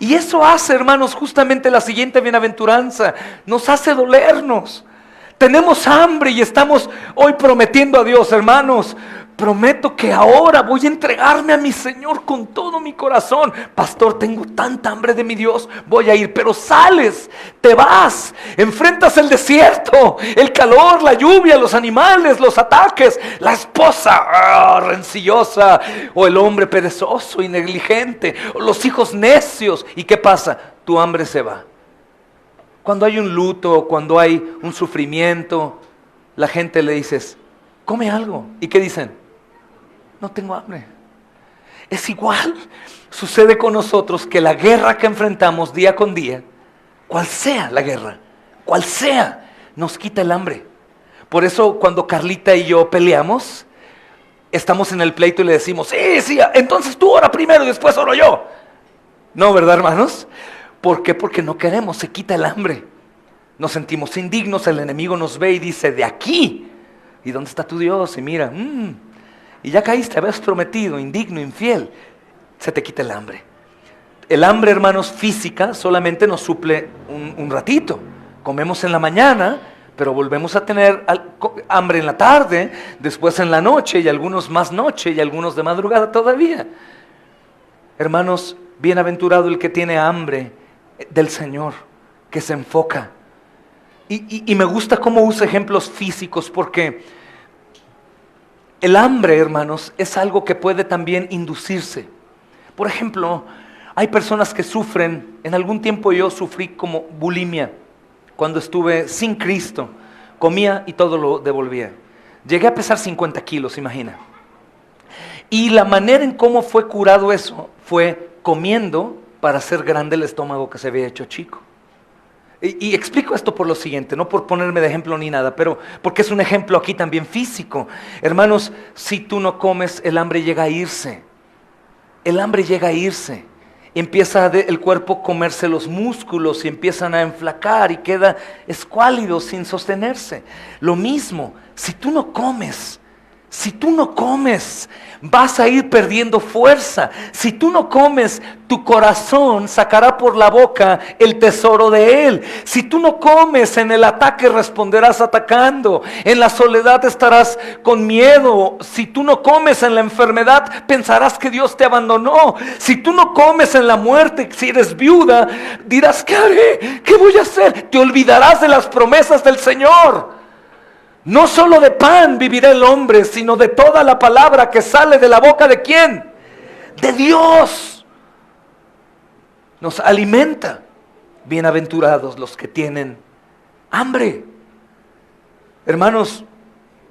A: Y eso hace, hermanos, justamente la siguiente bienaventuranza, nos hace dolernos. Tenemos hambre y estamos hoy prometiendo a Dios, hermanos, prometo que ahora voy a entregarme a mi Señor con todo mi corazón. Pastor, tengo tanta hambre de mi Dios, voy a ir. Pero sales, te vas, enfrentas el desierto, el calor, la lluvia, los animales, los ataques, la esposa rencillosa, o el hombre perezoso y negligente, o los hijos necios. ¿Y qué pasa? Tu hambre se va. Cuando hay un luto, cuando hay un sufrimiento, la gente le dices, come algo. ¿Y qué dicen? No tengo hambre. Es igual, sucede con nosotros que la guerra que enfrentamos día con día, cual sea la guerra, cual sea, nos quita el hambre. Por eso cuando Carlita y yo peleamos, estamos en el pleito y le decimos, sí, entonces tú ora primero y después oro yo. No, ¿verdad, hermanos? ¿Por qué? Porque no queremos, se quita el hambre. Nos sentimos indignos, el enemigo nos ve y dice, de aquí. ¿Y dónde está tu Dios? Y mira, y ya caíste, habías prometido, indigno, infiel. Se te quita el hambre. El hambre, hermanos, física solamente nos suple un ratito. Comemos en la mañana, pero volvemos a tener hambre en la tarde, después en la noche, y algunos más noche, y algunos de madrugada todavía. Hermanos, bienaventurado el que tiene hambre del Señor, que se enfoca. Y me gusta cómo usa ejemplos físicos, porque el hambre, hermanos, es algo que puede también inducirse. Por ejemplo, hay personas que sufren, en algún tiempo yo sufrí como bulimia, cuando estuve sin Cristo, comía y todo lo devolvía. Llegué a pesar 50 kilos, imagina. Y la manera en cómo fue curado eso, fue comiendo para hacer grande el estómago que se había hecho chico. Y explico esto por lo siguiente, no por ponerme de ejemplo ni nada, pero porque es un ejemplo aquí también físico. Hermanos, si tú no comes, el hambre llega a irse. El hambre llega a irse. Empieza el cuerpo a comerse los músculos y empiezan a enflacar y queda escuálido sin sostenerse. Lo mismo, si tú no comes, vas a ir perdiendo fuerza. Si tú no comes, tu corazón sacará por la boca el tesoro de él. Si tú no comes, en el ataque responderás atacando. En la soledad estarás con miedo. Si tú no comes en la enfermedad, pensarás que Dios te abandonó. Si tú no comes en la muerte, si eres viuda, dirás, ¿qué haré? ¿Qué voy a hacer? Te olvidarás de las promesas del Señor. No solo de pan vivirá el hombre, sino de toda la palabra que sale de la boca de ¿quién? De Dios. Nos alimenta. Bienaventurados los que tienen hambre. Hermanos,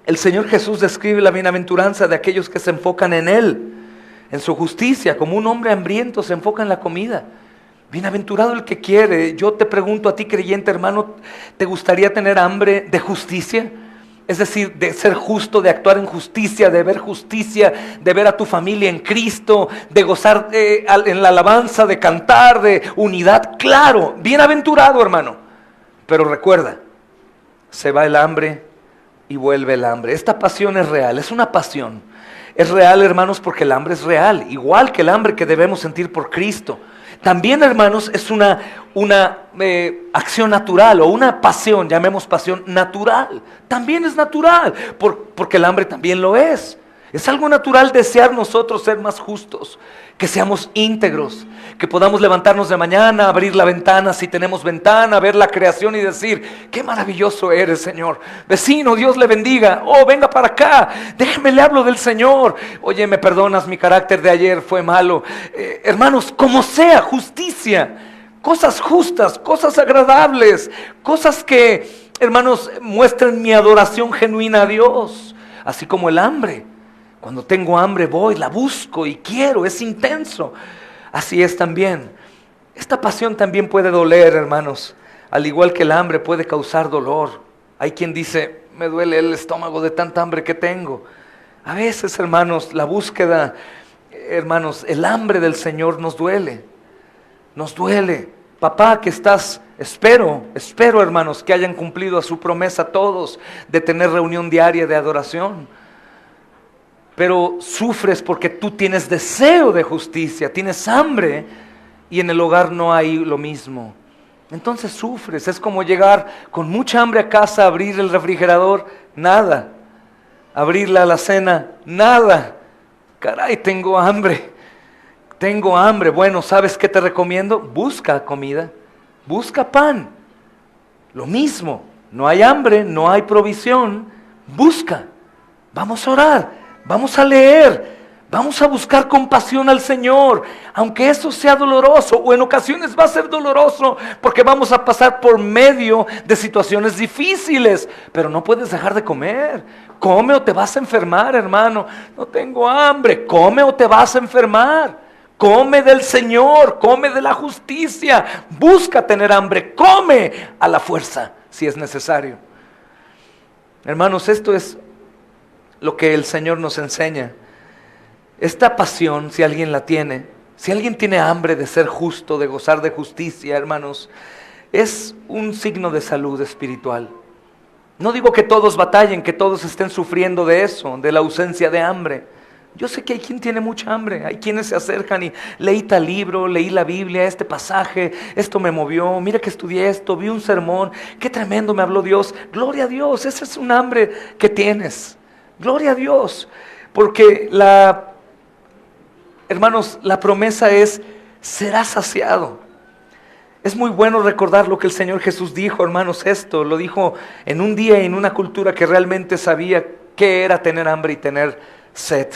A: el Señor Jesús describe la bienaventuranza de aquellos que se enfocan en Él, en su justicia, como un hombre hambriento se enfoca en la comida. Bienaventurado el que quiere. Yo te pregunto a ti, creyente hermano, ¿te gustaría tener hambre de justicia? Es decir, de ser justo, de actuar en justicia, de ver justicia, de ver a tu familia en Cristo, de gozar en la alabanza, de cantar, de unidad. Claro, bienaventurado, hermano. Pero recuerda, se va el hambre y vuelve el hambre. Esta pasión es real, es una pasión. Es real, hermanos, porque el hambre es real, igual que el hambre que debemos sentir por Cristo. También, hermanos, es una acción natural o una pasión, llamemos pasión natural. También es natural, porque el hambre también lo es. Es algo natural desear nosotros ser más justos, que seamos íntegros, que podamos levantarnos de mañana, abrir la ventana si tenemos ventana, ver la creación y decir, qué maravilloso eres, Señor. Vecino, Dios le bendiga. Oh, venga para acá, déjeme le hablo del Señor. Oye, me perdonas, mi carácter de ayer fue malo. Hermanos, como sea, justicia, cosas justas, cosas agradables, cosas que Hermanos, muestren mi adoración genuina a Dios, así como el hambre. Cuando tengo hambre voy, la busco y quiero, es intenso. Así es también. Esta pasión también puede doler, hermanos. Al igual que el hambre puede causar dolor. Hay quien dice, me duele el estómago de tanta hambre que tengo. A veces, hermanos, la búsqueda, hermanos, el hambre del Señor nos duele. Nos duele. Papá, que estás, espero, hermanos, que hayan cumplido a su promesa todos de tener reunión diaria de adoración. Pero sufres porque tú tienes deseo de justicia, tienes hambre y en el hogar no hay lo mismo. Entonces sufres, es como llegar con mucha hambre a casa, abrir el refrigerador, nada. Abrir la alacena, nada. Caray, tengo hambre. Bueno, ¿sabes qué te recomiendo? Busca comida, busca pan. Lo mismo, no hay hambre, no hay provisión, busca. Vamos a orar. Vamos a leer, vamos a buscar compasión al Señor, aunque eso sea doloroso, o en ocasiones va a ser doloroso, porque vamos a pasar por medio de situaciones difíciles, pero no puedes dejar de comer. Come o te vas a enfermar, hermano. No tengo hambre, come o te vas a enfermar. Come del Señor, come de la justicia, busca tener hambre, come a la fuerza, si es necesario. Hermanos, esto es lo que el Señor nos enseña. Esta pasión, si alguien la tiene, si alguien tiene hambre de ser justo, de gozar de justicia, hermanos, es un signo de salud espiritual. No digo que todos batallen, que todos estén sufriendo de eso, de la ausencia de hambre. Yo sé que hay quien tiene mucha hambre, hay quienes se acercan y leí tal libro, leí la Biblia, este pasaje, esto me movió, mira que estudié esto, vi un sermón, qué tremendo me habló Dios. Gloria a Dios, ese es un hambre que tienes. Gloria a Dios, porque hermanos, la promesa es, serás saciado. Es muy bueno recordar lo que el Señor Jesús dijo, hermanos, esto lo dijo en un día y en una cultura que realmente sabía qué era tener hambre y tener sed.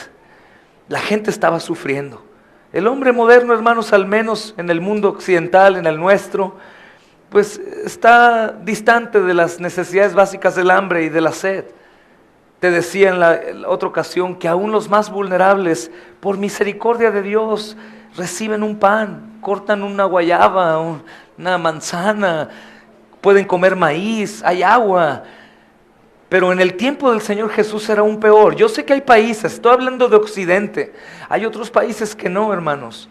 A: La gente estaba sufriendo. El hombre moderno, hermanos, al menos en el mundo occidental, en el nuestro, pues está distante de las necesidades básicas del hambre y de la sed. Te decía en la otra ocasión que aún los más vulnerables, por misericordia de Dios, reciben un pan, cortan una guayaba, una manzana, pueden comer maíz, hay agua. Pero en el tiempo del Señor Jesús era aún peor. Yo sé que hay países, estoy hablando de Occidente, hay otros países que no, hermanos.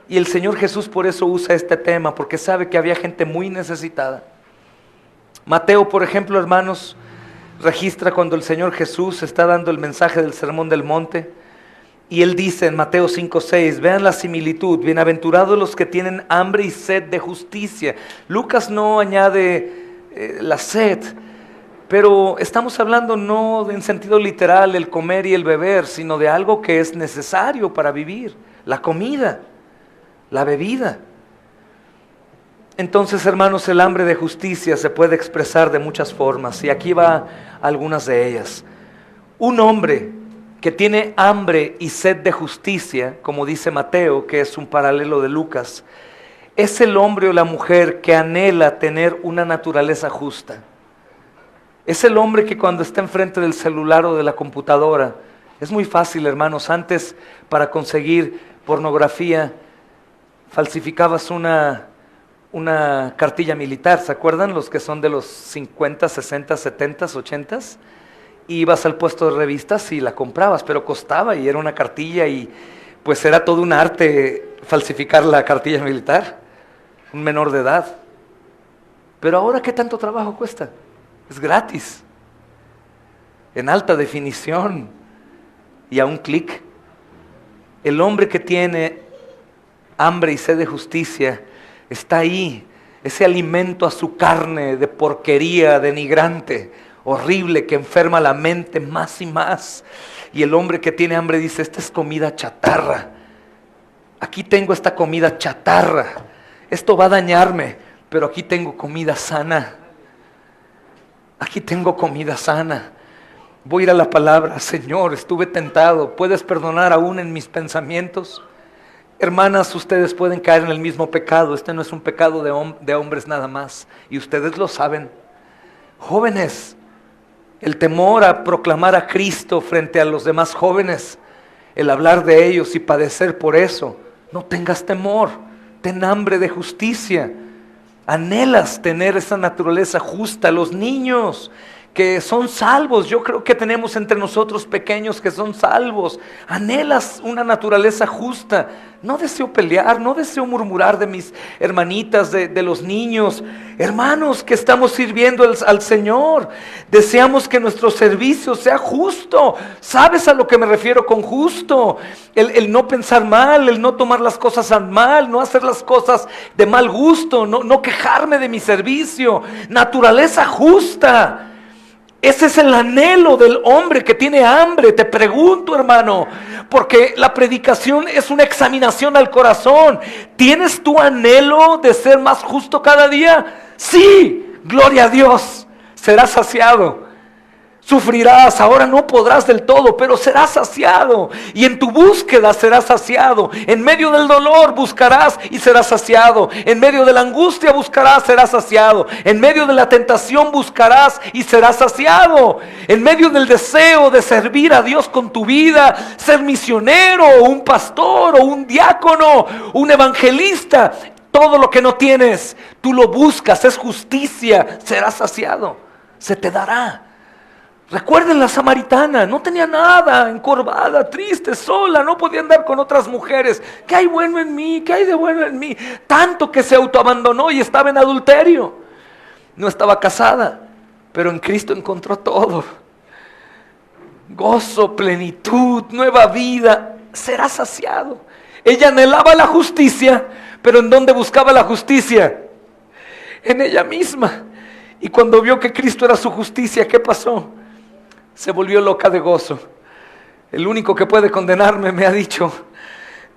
A: Y el Señor Jesús por eso usa este tema, porque sabe que había gente muy necesitada. Mateo, por ejemplo, hermanos, registra cuando el Señor Jesús está dando el mensaje del Sermón del Monte, y Él dice en Mateo 5:6, vean la similitud, bienaventurados los que tienen hambre y sed de justicia. Lucas no añade la sed, pero estamos hablando no en sentido literal el comer y el beber, sino de algo que es necesario para vivir, la comida, la bebida. Entonces, hermanos, el hambre de justicia se puede expresar de muchas formas, y aquí va algunas de ellas. Un hombre que tiene hambre y sed de justicia, como dice Mateo, que es un paralelo de Lucas, es el hombre o la mujer que anhela tener una naturaleza justa. Es el hombre que cuando está enfrente del celular o de la computadora, es muy fácil, hermanos, antes para conseguir pornografía, falsificabas una cartilla militar, ¿se acuerdan? Los que son de los 50, 60, 70, 80, ibas al puesto de revistas y la comprabas, pero costaba y era una cartilla y pues era todo un arte falsificar la cartilla militar, un menor de edad. Pero ahora, ¿qué tanto trabajo cuesta? Es gratis, en alta definición y a un clic. El hombre que tiene hambre y sed de justicia está ahí, ese alimento a su carne de porquería, denigrante, horrible, que enferma la mente más y más. Y el hombre que tiene hambre dice, esta es comida chatarra, aquí tengo esta comida chatarra, esto va a dañarme, pero aquí tengo comida sana, aquí tengo comida sana. Voy a ir a la palabra, Señor, estuve tentado, ¿puedes perdonar aún en mis pensamientos? Hermanas, ustedes pueden caer en el mismo pecado. Este no es un pecado de hombres nada más, y ustedes lo saben. Jóvenes, el temor a proclamar a Cristo frente a los demás jóvenes, el hablar de ellos y padecer por eso, no tengas temor, ten hambre de justicia, anhelas tener esa naturaleza justa. Los niños que son salvos, yo creo que tenemos entre nosotros pequeños que son salvos, anhelas una naturaleza justa. No deseo pelear, no deseo murmurar de mis hermanitas, de los niños, hermanos que estamos sirviendo al Señor. Deseamos que nuestro servicio sea justo. ¿Sabes a lo que me refiero con justo? El no pensar mal, el no tomar las cosas a mal, no hacer las cosas de mal gusto, no quejarme de mi servicio. Naturaleza justa. Ese es el anhelo del hombre que tiene hambre. Te pregunto, hermano, porque la predicación es una examinación al corazón. ¿Tienes tu anhelo de ser más justo cada día? Sí, gloria a Dios. Serás saciado. Sufrirás, ahora no podrás del todo, pero serás saciado. Y en tu búsqueda serás saciado. En medio del dolor buscarás y serás saciado. En medio de la angustia buscarás, serás saciado. En medio de la tentación buscarás y serás saciado. En medio del deseo de servir a Dios con tu vida, ser misionero, un pastor o un diácono, un evangelista, todo lo que no tienes, tú lo buscas, es justicia, serás saciado, se te dará. Recuerden la samaritana, no tenía nada, encorvada, triste, sola, no podía andar con otras mujeres. ¿Qué hay bueno en mí? ¿Qué hay de bueno en mí? Tanto que se autoabandonó y estaba en adulterio. No estaba casada, pero en Cristo encontró todo. Gozo, plenitud, nueva vida, será saciado. Ella anhelaba la justicia, pero ¿en dónde buscaba la justicia? En ella misma. Y cuando vio que Cristo era su justicia, ¿qué pasó? Se volvió loca de gozo. El único que puede condenarme me ha dicho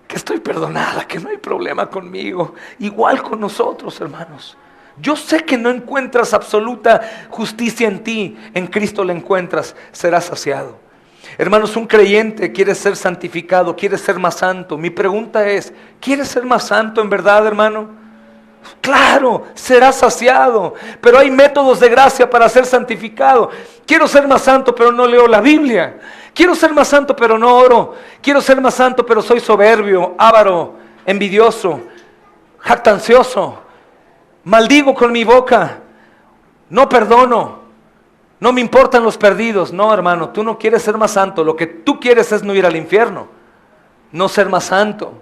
A: que estoy perdonada, que no hay problema conmigo. Igual con nosotros, hermanos. Yo sé que no encuentras absoluta justicia en ti, en Cristo la encuentras, serás saciado. Hermanos, un creyente quiere ser santificado, quiere ser más santo. Mi pregunta es, ¿quieres ser más santo en verdad, hermano? Claro, serás saciado, pero hay métodos de gracia para ser santificado. Quiero ser más santo, pero no leo la Biblia. Quiero ser más santo, pero no oro. Quiero ser más santo, pero soy soberbio, avaro, envidioso, jactancioso. Maldigo con mi boca, no perdono, no me importan los perdidos. No, hermano, tú no quieres ser más santo. Lo que tú quieres es no ir al infierno, no ser más santo.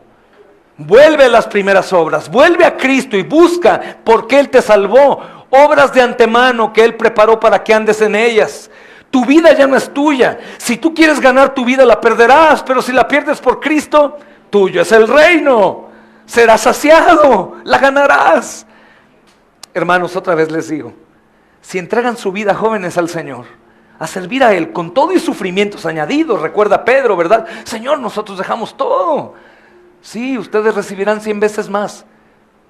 A: Vuelve a las primeras obras, vuelve a Cristo y busca porque Él te salvó. Obras de antemano que Él preparó para que andes en ellas. Tu vida ya no es tuya. Si tú quieres ganar tu vida la perderás, pero si la pierdes por Cristo, tuyo es el reino. Serás saciado, la ganarás. Hermanos, otra vez les digo, si entregan su vida, jóvenes, al Señor, a servir a Él con todo y sufrimientos añadidos, recuerda Pedro, ¿verdad? Señor, nosotros dejamos todo. Sí, ustedes recibirán 100 veces más.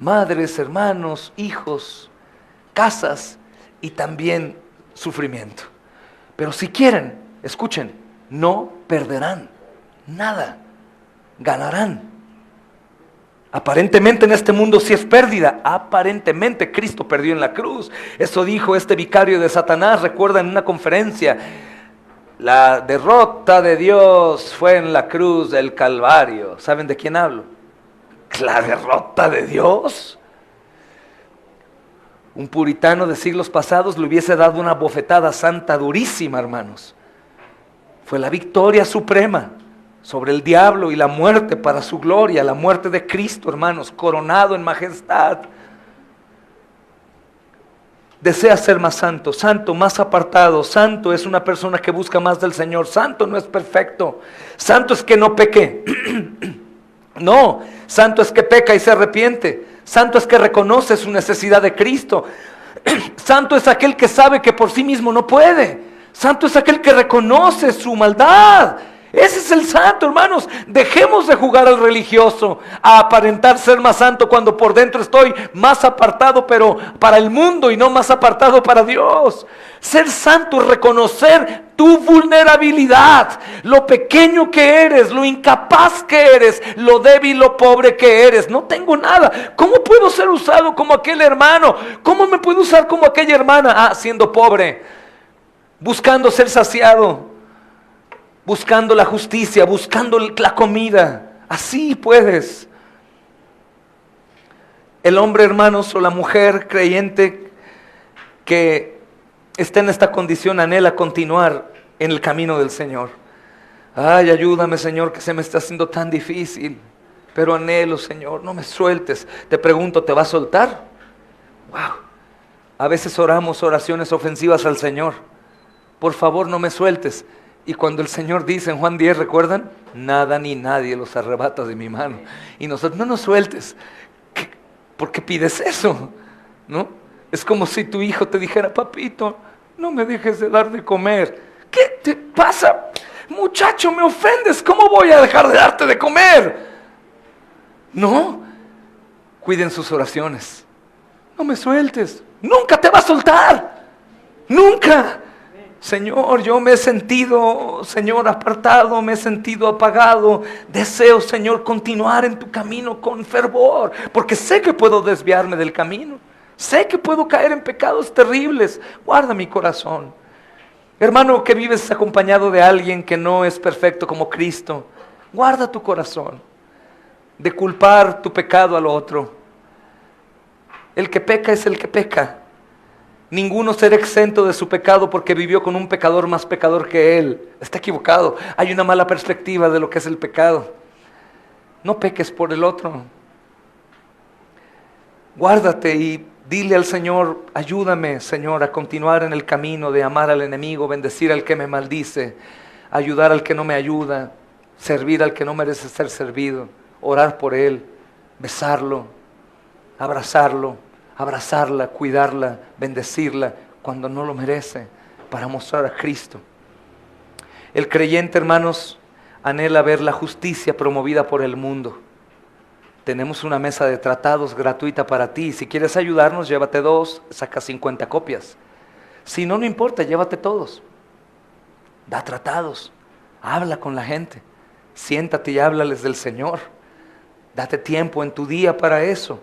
A: Madres, hermanos, hijos, casas y también sufrimiento. Pero si quieren, escuchen, no perderán nada, ganarán. Aparentemente en este mundo sí es pérdida. Aparentemente Cristo perdió en la cruz. Eso dijo este vicario de Satanás, recuerda, en una conferencia. La derrota de Dios fue en la cruz del Calvario. ¿Saben de quién hablo? ¿La derrota de Dios? Un puritano de siglos pasados le hubiese dado una bofetada santa durísima, hermanos. Fue la victoria suprema sobre el diablo y la muerte para su gloria, la muerte de Cristo, hermanos, coronado en majestad. Desea ser más santo, santo, más apartado. Santo es una persona que busca más del Señor. Santo no es perfecto. Santo es que no peque. No, santo es que peca y se arrepiente. Santo es que reconoce su necesidad de Cristo. Santo es aquel que sabe que por sí mismo no puede. Santo es aquel que reconoce su maldad. Ese es el santo, hermanos. Dejemos de jugar al religioso, a aparentar ser más santo cuando por dentro estoy más apartado, pero para el mundo, y no más apartado para Dios. Ser santo es reconocer tu vulnerabilidad, lo pequeño que eres, lo incapaz que eres, lo débil, lo pobre que eres. No tengo nada. ¿Cómo puedo ser usado como aquel hermano? ¿Cómo me puedo usar como aquella hermana? Siendo pobre, buscando ser saciado, buscando la justicia, buscando la comida. Así puedes. El hombre, hermanos, o la mujer creyente que está en esta condición anhela continuar en el camino del Señor. Ay, ayúdame, Señor, que se me está haciendo tan difícil, pero anhelo, Señor, no me sueltes. Te pregunto, ¿te va a soltar? Wow. A veces oramos oraciones ofensivas al Señor. Por favor, no me sueltes. Y cuando el Señor dice en Juan 10, ¿recuerdan? Nada ni nadie los arrebata de mi mano. Y nosotros, no nos sueltes. ¿Por qué pides eso? ¿No? Es como si tu hijo te dijera, papito, no me dejes de dar de comer. ¿Qué te pasa? Muchacho, me ofendes. ¿Cómo voy a dejar de darte de comer? No. Cuiden sus oraciones. No me sueltes. Nunca te va a soltar. Nunca. Señor, yo me he sentido, Señor, apartado, me he sentido apagado. Deseo, Señor, continuar en tu camino con fervor, porque sé que puedo desviarme del camino. Sé que puedo caer en pecados terribles. Guarda mi corazón. Hermano, que vives acompañado de alguien que no es perfecto como Cristo, guarda tu corazón de culpar tu pecado al otro. El que peca es el que peca. Ninguno será exento de su pecado porque vivió con un pecador más pecador que él. Está equivocado. Hay una mala perspectiva de lo que es el pecado. No peques por el otro. Guárdate y dile al Señor, ayúdame, Señor, a continuar en el camino de amar al enemigo, bendecir al que me maldice, ayudar al que no me ayuda, servir al que no merece ser servido, orar por él, besarlo, abrazarlo, abrazarla, cuidarla, bendecirla cuando no lo merece, para mostrar a Cristo. El creyente, hermanos, anhela ver la justicia promovida por el mundo. Tenemos una mesa de tratados gratuita para ti. Si quieres ayudarnos, llévate 2, saca 50 copias. Si no, no importa, llévate todos. Da tratados, habla con la gente, siéntate y háblales del Señor. Date tiempo en tu día para eso.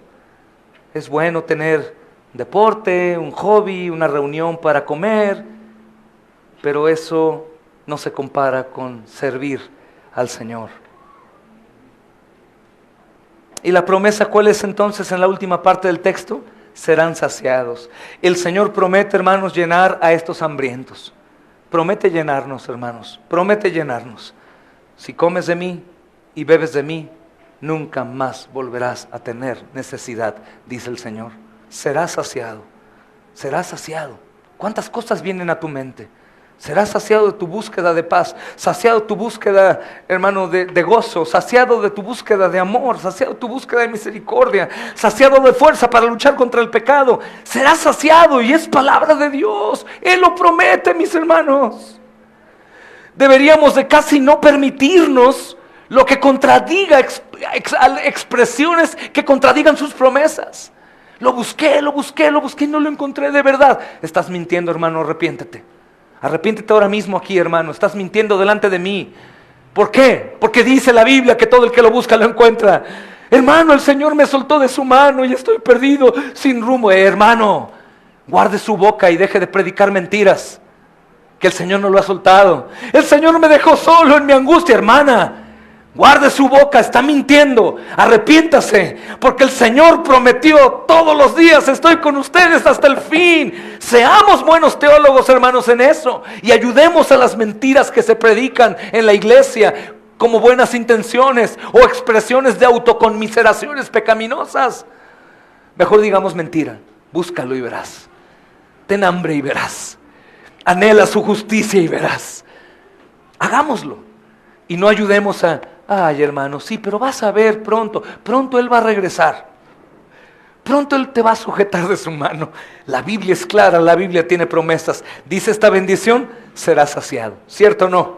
A: Es bueno tener deporte, un hobby, una reunión para comer, pero eso no se compara con servir al Señor. ¿Y la promesa cuál es entonces en la última parte del texto? Serán saciados. El Señor promete, hermanos, llenar a estos hambrientos. Promete llenarnos, hermanos, promete llenarnos. Si comes de mí y bebes de mí, nunca más volverás a tener necesidad, dice el Señor. Serás saciado, serás saciado. ¿Cuántas cosas vienen a tu mente? Serás saciado de tu búsqueda de paz, saciado de tu búsqueda, hermano, de gozo, saciado de tu búsqueda de amor, saciado de tu búsqueda de misericordia, saciado de fuerza para luchar contra el pecado. Serás saciado y es palabra de Dios. Él lo promete, mis hermanos. Deberíamos de casi no permitirnos lo que contradiga expresiones que contradigan sus promesas. Lo busqué y no lo encontré de verdad. Estás mintiendo, hermano, arrepiéntete. Arrepiéntete ahora mismo aquí, hermano. Estás mintiendo delante de mí. ¿Por qué? Porque dice la Biblia que todo el que lo busca lo encuentra. Hermano, el Señor me soltó de su mano y estoy perdido, sin rumbo. Hermano, guarde su boca y deje de predicar mentiras, que el Señor no lo ha soltado. El Señor me dejó solo en mi angustia. Hermana, guarde su boca, está mintiendo. Arrepiéntase, porque el Señor prometió todos los días: estoy con ustedes hasta el fin. Seamos buenos teólogos, hermanos, en eso, y ayudemos a las mentiras que se predican en la iglesia como buenas intenciones o expresiones de autoconmiseraciones pecaminosas. Mejor digamos mentira. Búscalo y verás. Ten hambre y verás. Anhela su justicia y verás. Hagámoslo y no ayudemos a: ay, hermano, sí, pero vas a ver pronto Él va a regresar. Pronto Él te va a sujetar de su mano. La Biblia es clara, la Biblia tiene promesas. Dice esta bendición: serás saciado. ¿Cierto o no?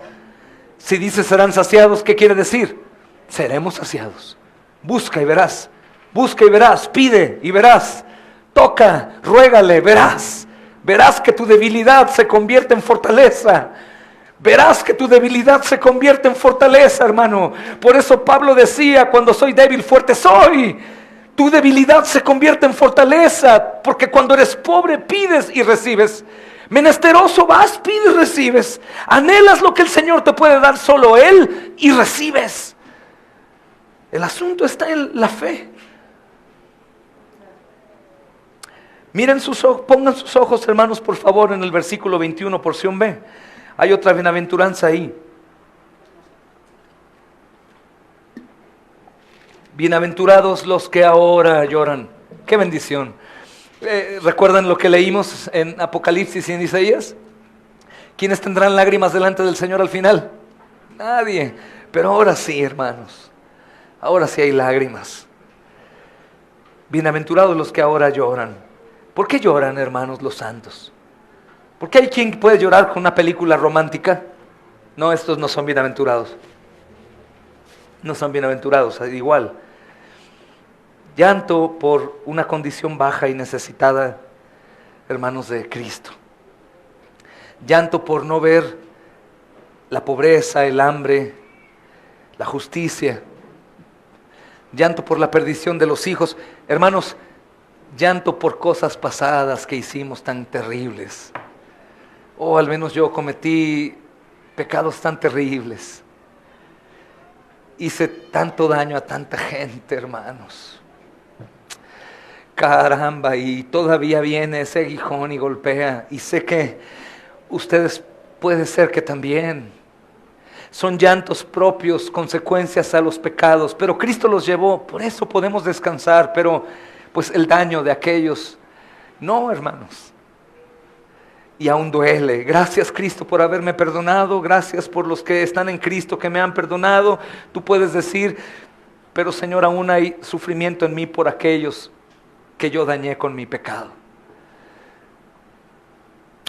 A: Si dice serán saciados, ¿qué quiere decir? Seremos saciados. Busca y verás. Busca y verás. Pide y verás. Toca, ruégale, verás. Verás que tu debilidad se convierte en fortaleza. Verás que tu debilidad se convierte en fortaleza, hermano. Por eso Pablo decía, cuando soy débil, fuerte soy. Tu debilidad se convierte en fortaleza, porque cuando eres pobre pides y recibes. Menesteroso vas, pides y recibes. Anhelas lo que el Señor te puede dar solo Él y recibes. El asunto está en la fe. Miren pongan sus ojos, hermanos, por favor, en el versículo 21, porción B. Hay otra bienaventuranza ahí. Bienaventurados los que ahora lloran. ¡Qué bendición! ¿Recuerdan lo que leímos en Apocalipsis y en Isaías? ¿Quiénes tendrán lágrimas delante del Señor al final? Nadie. Pero ahora sí, hermanos. Ahora sí hay lágrimas. Bienaventurados los que ahora lloran. ¿Por qué lloran, hermanos, los santos? ¿Por qué hay quien puede llorar con una película romántica? No, estos no son bienaventurados. No son bienaventurados, igual. Llanto por una condición baja y necesitada, hermanos, de Cristo. Llanto por no ver la pobreza, el hambre, la justicia. Llanto por la perdición de los hijos. Hermanos, llanto por cosas pasadas que hicimos tan terribles. O al menos yo cometí pecados tan terribles. Hice tanto daño a tanta gente, hermanos. Caramba, y todavía viene ese aguijón y golpea. Y sé que ustedes puede ser que también. Son llantos propios, consecuencias a los pecados. Pero Cristo los llevó, por eso podemos descansar. Pero pues el daño de aquellos, no, hermanos. Y aún duele. Gracias, Cristo, por haberme perdonado. Gracias por los que están en Cristo que me han perdonado. Tú puedes decir, pero Señor, aún hay sufrimiento en mí por aquellos que yo dañé con mi pecado.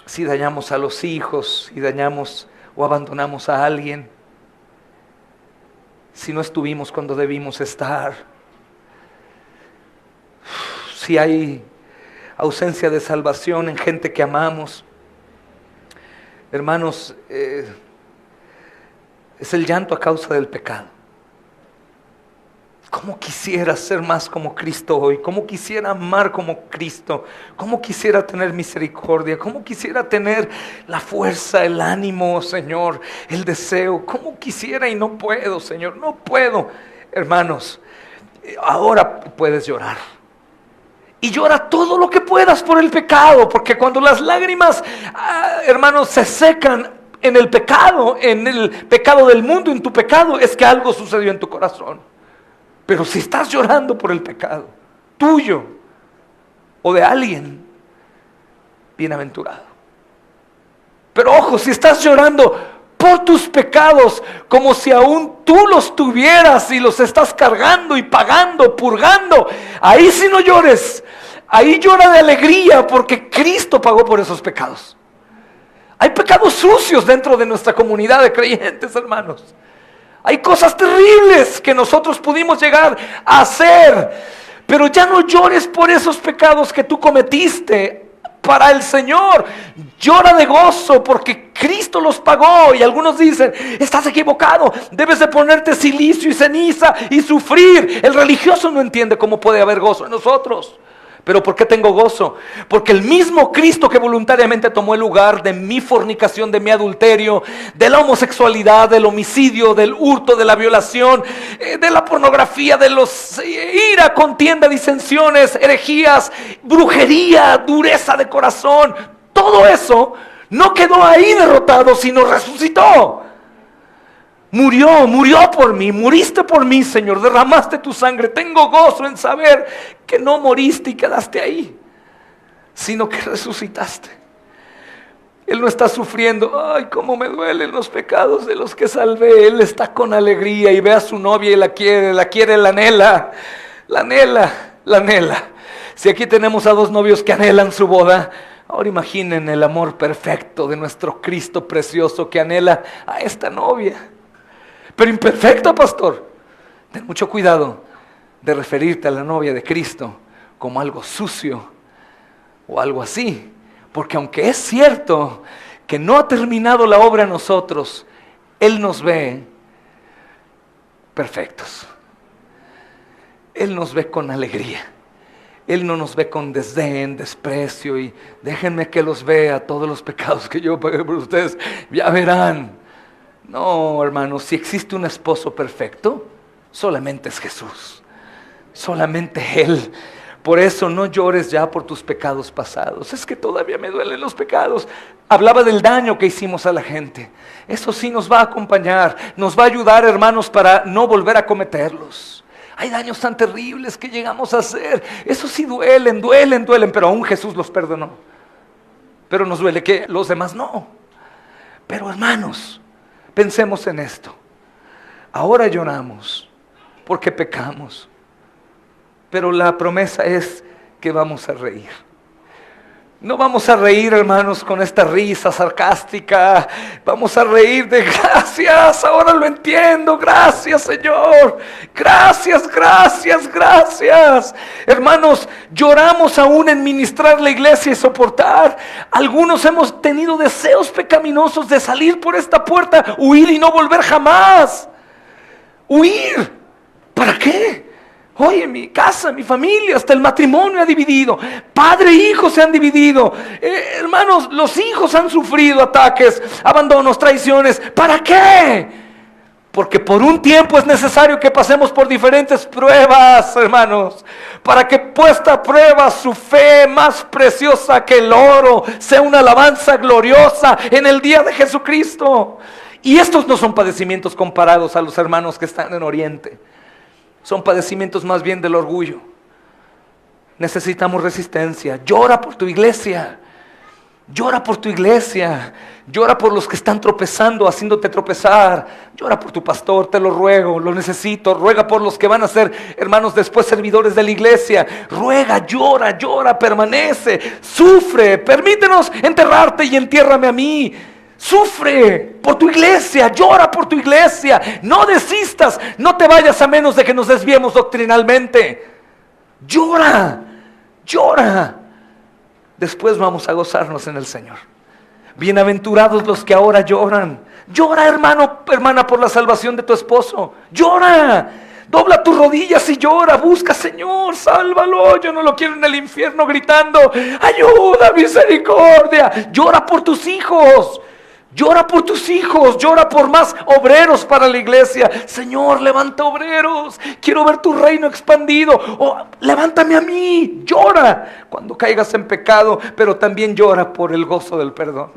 A: Si dañamos a los hijos, si dañamos o abandonamos a alguien, si no estuvimos cuando debimos estar, si hay ausencia de salvación en gente que amamos, hermanos, es el llanto a causa del pecado. ¿Cómo quisiera ser más como Cristo hoy? ¿Cómo quisiera amar como Cristo? ¿Cómo quisiera tener misericordia? ¿Cómo quisiera tener la fuerza, el ánimo, Señor, el deseo? ¿Cómo quisiera y no puedo, Señor? No puedo. Hermanos, ahora puedes llorar. Y llora todo lo que puedas por el pecado, porque cuando las lágrimas, hermanos, se secan en el pecado del mundo, en tu pecado, es que algo sucedió en tu corazón. Pero si estás llorando por el pecado tuyo o de alguien, bienaventurado. Pero ojo, si estás llorando por tus pecados como si aún tú los tuvieras y los estás cargando y pagando, purgando, ahí sí no llores. Ahí llora de alegría porque Cristo pagó por esos pecados. Hay pecados sucios dentro de nuestra comunidad de creyentes, hermanos. Hay cosas terribles que nosotros pudimos llegar a hacer, pero ya no llores por esos pecados que tú cometiste. Para el Señor, llora de gozo porque Cristo los pagó. Y algunos dicen, estás equivocado, debes de ponerte silicio y ceniza y sufrir. El religioso no entiende cómo puede haber gozo en nosotros. ¿Pero por qué tengo gozo? Porque el mismo Cristo que voluntariamente tomó el lugar de mi fornicación, de mi adulterio, de la homosexualidad, del homicidio, del hurto, de la violación, de la pornografía, de los ira, contienda, disensiones, herejías, brujería, dureza de corazón, todo eso no quedó ahí derrotado, sino resucitó. Murió por mí, muriste por mí, Señor, derramaste tu sangre. Tengo gozo en saber que no moriste y quedaste ahí, sino que resucitaste. Él no está sufriendo, ay, cómo me duelen los pecados de los que salvé. Él está con alegría y ve a su novia y la quiere, la anhela. Si aquí tenemos a dos novios que anhelan su boda, ahora imaginen el amor perfecto de nuestro Cristo precioso que anhela a esta novia. pero imperfecta, pastor. Ten mucho cuidado de referirte a la novia de Cristo como algo sucio o algo así, porque aunque es cierto que no ha terminado la obra en nosotros, Él nos ve perfectos. Él nos ve con alegría. Él no nos ve con desdén, desprecio, y déjenme que los vea todos los pecados que yo pagué por ustedes, ya verán. No, hermanos, si existe un esposo perfecto, solamente es Jesús, solamente Él. Por eso no llores ya por tus pecados pasados. Es que todavía me duelen los pecados. Hablaba del daño que hicimos a la gente. Eso sí nos va a acompañar, nos va a ayudar, hermanos, para no volver a cometerlos. Hay daños tan terribles que llegamos a hacer. Eso sí duelen, pero aún Jesús los perdonó. Pero nos duele que los demás no. Pero hermanos, pensemos en esto. Ahora lloramos porque pecamos, pero la promesa es que vamos a reír. No vamos a reír, hermanos, con esta risa sarcástica. Vamos a reír de gracias, ahora lo entiendo, gracias Señor. Gracias. Hermanos, lloramos aún en ministrar la iglesia y soportar. Algunos hemos tenido deseos pecaminosos de salir por esta puerta, huir y no volver jamás. Huir. ¿Para qué? Oye, mi casa, mi familia, hasta el matrimonio ha dividido. Padre e hijo se han dividido. Hermanos, los hijos han sufrido ataques, abandonos, traiciones. ¿Para qué? Porque por un tiempo es necesario que pasemos por diferentes pruebas, hermanos, para que puesta a prueba su fe más preciosa que el oro sea una alabanza gloriosa en el día de Jesucristo. Y estos no son padecimientos comparados a los hermanos que están en Oriente. Son padecimientos más bien del orgullo. Necesitamos resistencia. Llora por tu iglesia. Llora por tu iglesia. Llora por los que están tropezando, haciéndote tropezar. Llora por tu pastor, te lo ruego, lo necesito. Ruega por los que van a ser, hermanos, después servidores de la iglesia. Ruega, llora, permanece, sufre. Permítenos enterrarte y entiérrame a mí. Sufre por tu iglesia, llora por tu iglesia. No desistas, no te vayas a menos de que nos desviemos doctrinalmente. Llora. Después vamos a gozarnos en el Señor. Bienaventurados los que ahora lloran. Llora, hermano, hermana, por la salvación de tu esposo. Llora. Dobla tus rodillas y llora. Busca, Señor, sálvalo. Yo no lo quiero en el infierno gritando: ayuda, misericordia. Llora por tus hijos. Llora por tus hijos, llora por más obreros para la iglesia. Señor, levanta obreros, quiero ver tu reino expandido. Levántame a mí, llora cuando caigas en pecado, pero también llora por el gozo del perdón.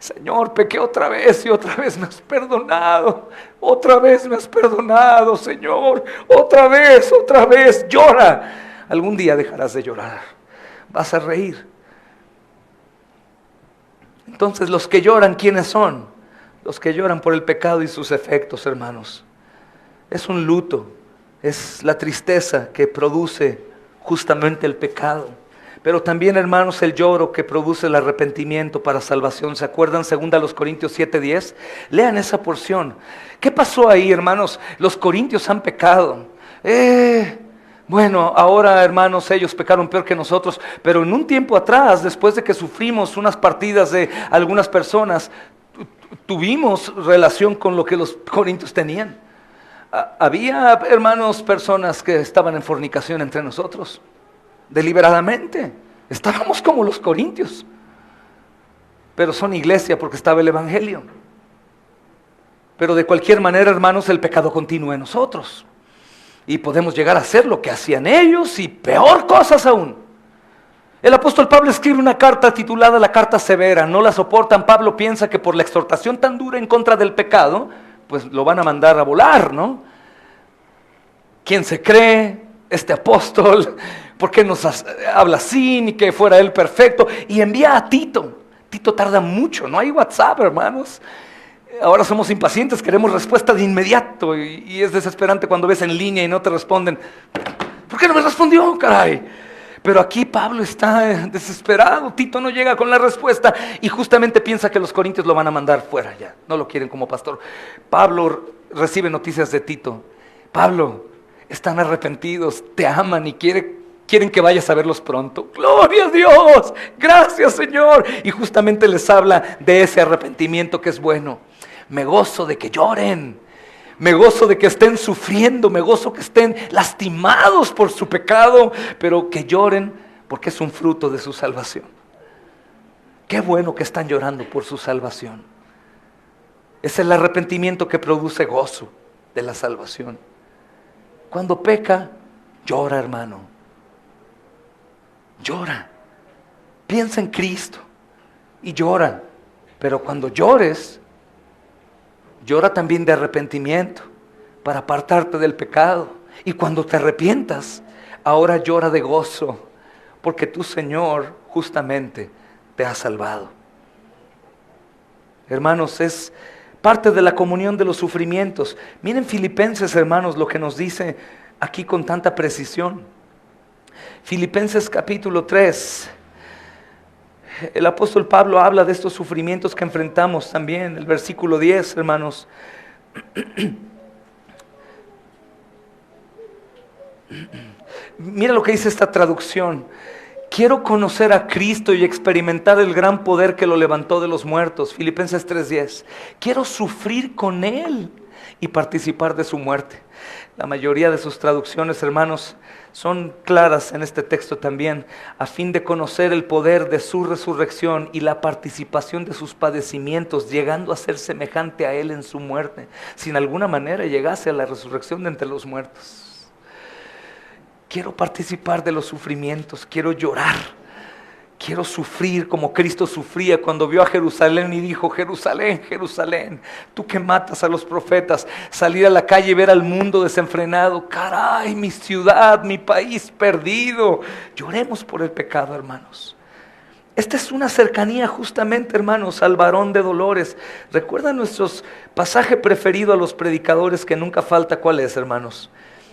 A: Señor, pequé otra vez y otra vez me has perdonado. Otra vez me has perdonado, Señor. Otra vez, llora. Algún día dejarás de llorar, vas a reír. Entonces, los que lloran, ¿quiénes son? Los que lloran por el pecado y sus efectos, hermanos. Es un luto, es la tristeza que produce justamente el pecado. Pero también, hermanos, el lloro que produce el arrepentimiento para salvación. ¿Se acuerdan? 2 Corintios 7:10. Lean esa porción. ¿Qué pasó ahí, hermanos? Los corintios han pecado. Bueno, ahora, hermanos, ellos pecaron peor que nosotros, pero en un tiempo atrás, después de que sufrimos unas partidas de algunas personas, tuvimos relación con lo que los corintios tenían. Había, hermanos, personas que estaban en fornicación entre nosotros, deliberadamente. Estábamos como los corintios, pero son iglesia porque estaba el evangelio. Pero de cualquier manera, hermanos, el pecado continúa en nosotros. Y podemos llegar a hacer lo que hacían ellos y peor cosas aún. El apóstol Pablo escribe una carta titulada La Carta Severa. No la soportan. Pablo piensa que por la exhortación tan dura en contra del pecado, pues lo van a mandar a volar, ¿no? ¿Quién se cree este apóstol? ¿Por qué nos habla así? Ni que fuera él perfecto. Y envía a Tito. Tito tarda mucho, no hay WhatsApp, hermanos. Ahora somos impacientes, queremos respuesta de inmediato y es desesperante cuando ves en línea y no te responden. ¿Por qué no me respondió, caray? Pero aquí Pablo está desesperado, Tito no llega con la respuesta y justamente piensa que los corintios lo van a mandar fuera ya, no lo quieren como pastor. Pablo recibe noticias de Tito. Pablo, están arrepentidos, te aman y quieren que vayas a verlos pronto. ¡Gloria a Dios! ¡Gracias, Señor! Y justamente les habla de ese arrepentimiento que es bueno. Me gozo de que lloren, me gozo de que estén sufriendo, me gozo que estén lastimados por su pecado, pero que lloren porque es un fruto de su salvación. Qué bueno que están llorando por su salvación. Es el arrepentimiento que produce gozo de la salvación. Cuando peca, llora, hermano. Llora. Piensa en Cristo y llora. Pero cuando llores, llora también de arrepentimiento para apartarte del pecado. Y cuando te arrepientas, ahora llora de gozo, porque tu Señor justamente te ha salvado. Hermanos, es parte de la comunión de los sufrimientos. Miren Filipenses, hermanos, lo que nos dice aquí con tanta precisión. Filipenses capítulo 3. El apóstol Pablo habla de estos sufrimientos que enfrentamos también. El versículo 10, hermanos. Mira lo que dice esta traducción. Quiero conocer a Cristo y experimentar el gran poder que lo levantó de los muertos. Filipenses 3:10. Quiero sufrir con Él y participar de su muerte. La mayoría de sus traducciones, hermanos, son claras en este texto también, a fin de conocer el poder de su resurrección y la participación de sus padecimientos, llegando a ser semejante a Él en su muerte, si en alguna manera llegase a la resurrección de entre los muertos. Quiero participar de los sufrimientos, quiero llorar, quiero sufrir como Cristo sufría cuando vio a Jerusalén y dijo: Jerusalén, Jerusalén, tú que matas a los profetas. Salir a la calle y ver al mundo desenfrenado. Caray, mi ciudad, mi país perdido. Lloremos por el pecado, hermanos. Esta es una cercanía justamente, hermanos, al varón de dolores. ¿Recuerdan nuestro pasaje preferido a los predicadores que nunca falta? ¿Cuál es, hermanos?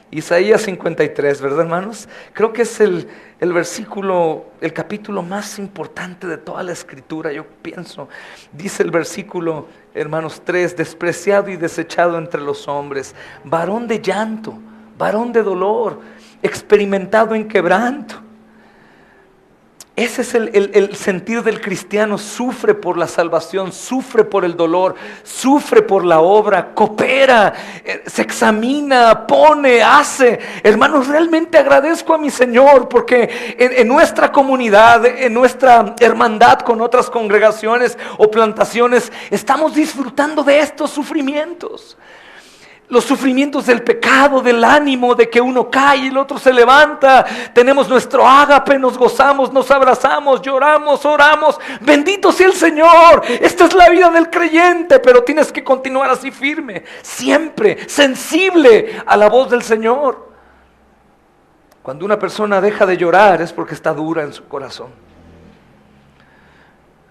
A: Isaías 53, ¿verdad, hermanos? Creo que es el versículo, el capítulo más importante de toda la escritura, yo pienso. Dice el versículo, hermanos, 3: despreciado y desechado entre los hombres, varón de llanto, varón de dolor, experimentado en quebranto. Ese es el sentir del cristiano. Sufre por la salvación, sufre por el dolor, sufre por la obra, coopera, se examina, pone, hace. Hermanos, realmente agradezco a mi Señor porque en nuestra comunidad, en nuestra hermandad con otras congregaciones o plantaciones, estamos disfrutando de estos sufrimientos. Los sufrimientos del pecado, del ánimo, de que uno cae y el otro se levanta. Tenemos nuestro ágape, nos gozamos, nos abrazamos, lloramos, oramos. Bendito sea el Señor. Esta es la vida del creyente, pero tienes que continuar así firme, siempre sensible a la voz del Señor. Cuando una persona deja de llorar es porque está dura en su corazón.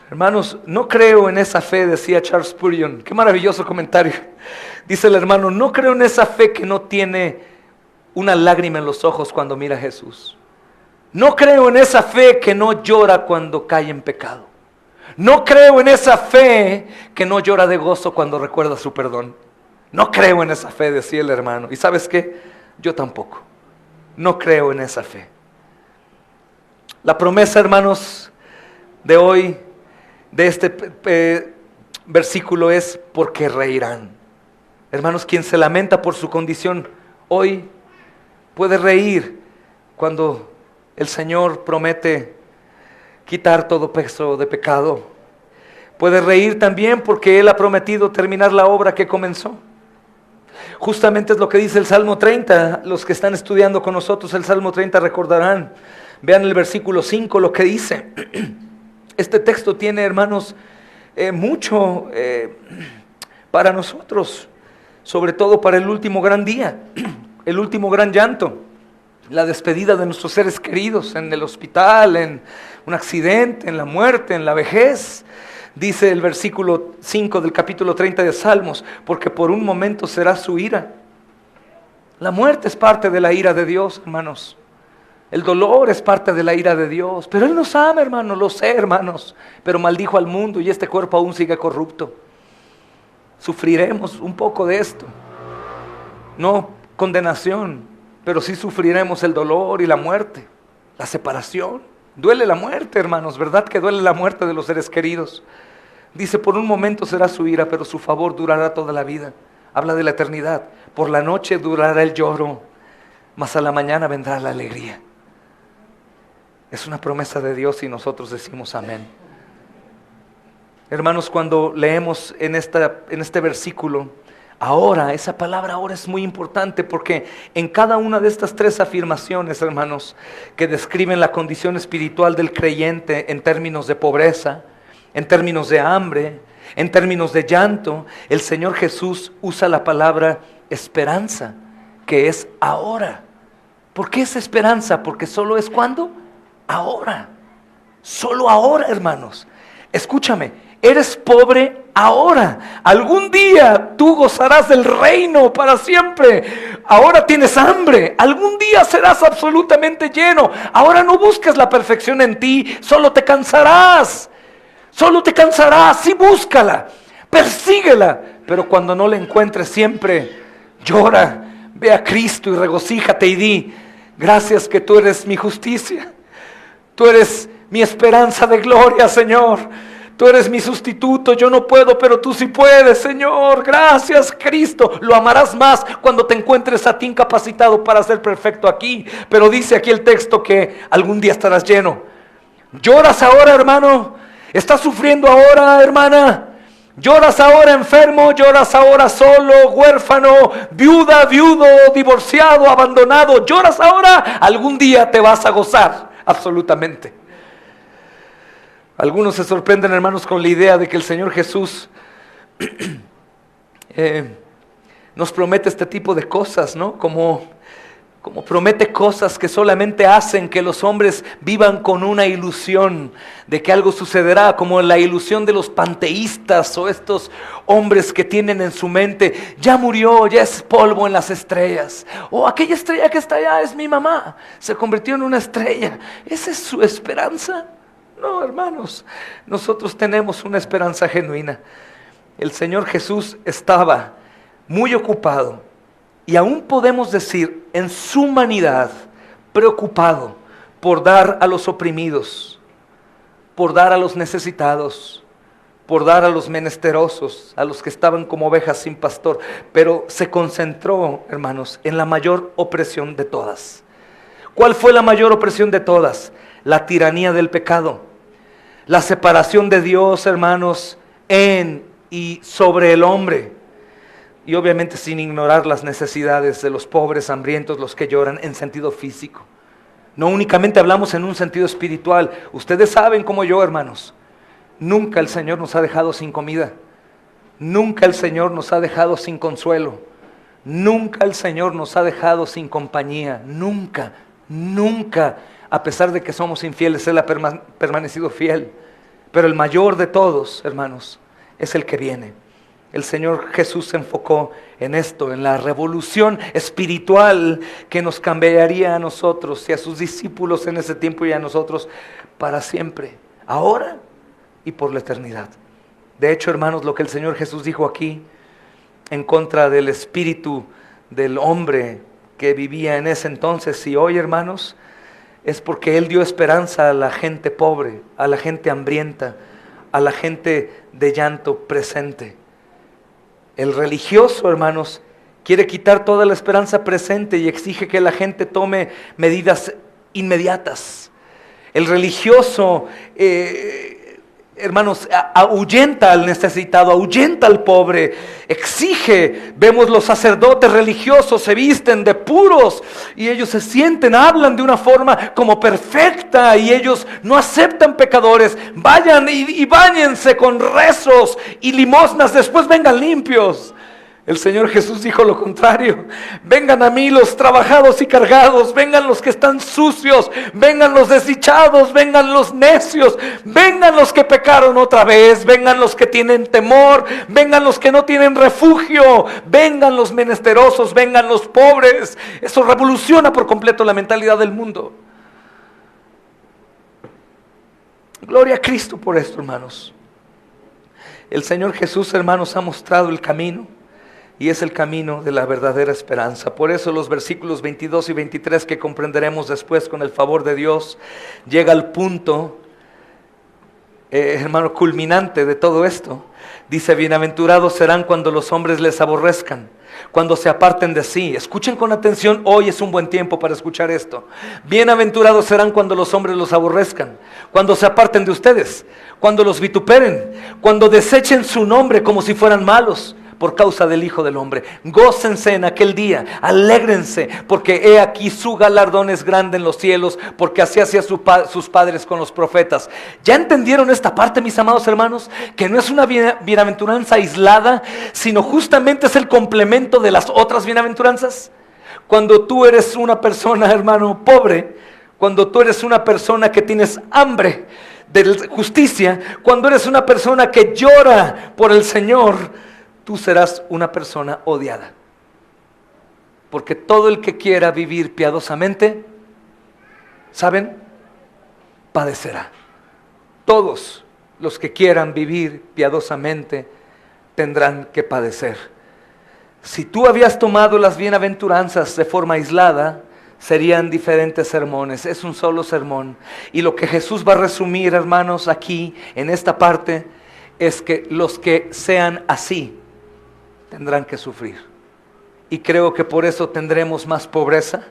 A: Hermanos, no creo en esa fe, decía Charles Spurgeon. Qué maravilloso comentario. Dice el hermano: no creo en esa fe que no tiene una lágrima en los ojos cuando mira a Jesús. No creo en esa fe que no llora cuando cae en pecado. No creo en esa fe que no llora de gozo cuando recuerda su perdón. No creo en esa fe, decía el hermano. ¿Y sabes qué? Yo tampoco. No creo en esa fe. La promesa, hermanos, de hoy, de este versículo es: porque reirán. Hermanos, quien se lamenta por su condición hoy puede reír cuando el Señor promete quitar todo peso de pecado. Puede reír también porque Él ha prometido terminar la obra que comenzó. Justamente es lo que dice el Salmo 30. Los que están estudiando con nosotros el Salmo 30 recordarán. Vean el versículo 5 lo que dice. Este texto tiene, hermanos, mucho para nosotros, sobre todo para el último gran día, el último gran llanto, la despedida de nuestros seres queridos en el hospital, en un accidente, en la muerte, en la vejez. Dice el versículo 5 del capítulo 30 de Salmos: porque por un momento será su ira. La muerte es parte de la ira de Dios, hermanos. El dolor es parte de la ira de Dios, pero Él nos ama, hermanos, lo sé, hermanos, pero maldijo al mundo y este cuerpo aún sigue corrupto. Sufriremos un poco de esto, no condenación, pero sí sufriremos el dolor y la muerte, la separación. Duele la muerte, hermanos, ¿verdad que duele la muerte de los seres queridos? Dice, por un momento será su ira, pero su favor durará toda la vida. Habla de la eternidad. Por la noche durará el lloro, mas a la mañana vendrá la alegría. Es una promesa de Dios y nosotros decimos amén. Hermanos, cuando leemos en este versículo, ahora, esa palabra ahora es muy importante porque en cada una de estas tres afirmaciones, hermanos, que describen la condición espiritual del creyente en términos de pobreza, en términos de hambre, en términos de llanto, el Señor Jesús usa la palabra esperanza, que es ahora. ¿Por qué es esperanza? Porque solo es ¿cuándo? Ahora. Solo ahora, hermanos. Escúchame, eres pobre ahora. Algún día tú gozarás del reino para siempre. Ahora tienes hambre. Algún día serás absolutamente lleno. Ahora no busques la perfección en ti, solo te cansarás. Solo te cansarás, sí, búscala, persíguela, pero cuando no la encuentres siempre llora, ve a Cristo y regocíjate y di, gracias que tú eres mi justicia, tú eres mi esperanza de gloria, Señor, tú eres mi sustituto, yo no puedo, pero tú sí puedes, Señor, gracias Cristo. Lo amarás más cuando te encuentres a ti incapacitado para ser perfecto aquí, pero dice aquí el texto que algún día estarás lleno. ¿Lloras ahora, hermano? ¿Estás sufriendo ahora, hermana? ¿Lloras ahora enfermo? ¿Lloras ahora solo, huérfano, viuda, viudo, divorciado, abandonado? ¿Lloras ahora? Algún día te vas a gozar, absolutamente. Algunos se sorprenden, hermanos, con la idea de que el Señor Jesús nos promete este tipo de cosas, ¿no? Como promete cosas que solamente hacen que los hombres vivan con una ilusión de que algo sucederá, como la ilusión de los panteístas o estos hombres que tienen en su mente, ya murió, ya es polvo en las estrellas, o aquella estrella que está allá es mi mamá, se convirtió en una estrella. ¿Esa es su esperanza? No, hermanos, nosotros tenemos una esperanza genuina. El Señor Jesús estaba muy ocupado, y aún podemos decir, en su humanidad, preocupado por dar a los oprimidos, por dar a los necesitados, por dar a los menesterosos, a los que estaban como ovejas sin pastor. Pero se concentró, hermanos, en la mayor opresión de todas. ¿Cuál fue la mayor opresión de todas? La tiranía del pecado, la separación de Dios, hermanos, en y sobre el hombre. Y obviamente sin ignorar las necesidades de los pobres, hambrientos, los que lloran en sentido físico. No únicamente hablamos en un sentido espiritual. Ustedes saben como yo, hermanos, nunca el Señor nos ha dejado sin comida. Nunca el Señor nos ha dejado sin consuelo. Nunca el Señor nos ha dejado sin compañía. Nunca, nunca. A pesar de que somos infieles, Él ha permanecido fiel. Pero el mayor de todos, hermanos, es el que viene. El Señor Jesús se enfocó en esto, en la revolución espiritual que nos cambiaría a nosotros y a sus discípulos en ese tiempo y a nosotros para siempre, ahora y por la eternidad. De hecho, hermanos, lo que el Señor Jesús dijo aquí en contra del espíritu del hombre que vivía en ese entonces y hoy, hermanos, es porque Él dio esperanza a la gente pobre, a la gente hambrienta, a la gente de llanto presente. El religioso, hermanos, quiere quitar toda la esperanza presente y exige que la gente tome medidas inmediatas. El religioso, hermanos, ahuyenta al necesitado, ahuyenta al pobre, exige. Vemos los sacerdotes religiosos se visten de puros y ellos se sienten, hablan de una forma como perfecta y ellos no aceptan pecadores. Vayan y báñense con rezos y limosnas, después vengan limpios. El Señor Jesús dijo lo contrario. Vengan a mí los trabajados y cargados, vengan los que están sucios, vengan los desdichados, vengan los necios, vengan los que pecaron otra vez, vengan los que tienen temor, vengan los que no tienen refugio, vengan los menesterosos, vengan los pobres. Eso revoluciona por completo la mentalidad del mundo. Gloria a Cristo por esto, hermanos. El Señor Jesús, hermanos, ha mostrado el camino y es el camino de la verdadera esperanza. Por eso los versículos 22 y 23 que comprenderemos después con el favor de Dios, llega al punto, hermano, culminante de todo esto. Dice, bienaventurados serán cuando los hombres les aborrezcan, cuando se aparten de sí. Escuchen con atención, hoy es un buen tiempo para escuchar esto. Bienaventurados serán cuando los hombres los aborrezcan, cuando se aparten de ustedes, cuando los vituperen, cuando desechen su nombre como si fueran malos, por causa del Hijo del Hombre. Gócense en aquel día, alégrense, porque he aquí su galardón es grande en los cielos, porque así hacían sus padres con los profetas. ¿Ya entendieron esta parte, mis amados hermanos? Que no es una bienaventuranza aislada, sino justamente es el complemento de las otras bienaventuranzas. Cuando tú eres una persona, hermano, pobre, cuando tú eres una persona que tienes hambre de justicia, cuando eres una persona que llora por el Señor, tú serás una persona odiada. Porque todo el que quiera vivir piadosamente, ¿saben? Padecerá. Todos los que quieran vivir piadosamente tendrán que padecer. Si tú habías tomado las bienaventuranzas de forma aislada, serían diferentes sermones. Es un solo sermón. Y lo que Jesús va a resumir, hermanos, aquí, en esta parte, es que los que sean así, tendrán que sufrir. Y creo que por eso tendremos más pobreza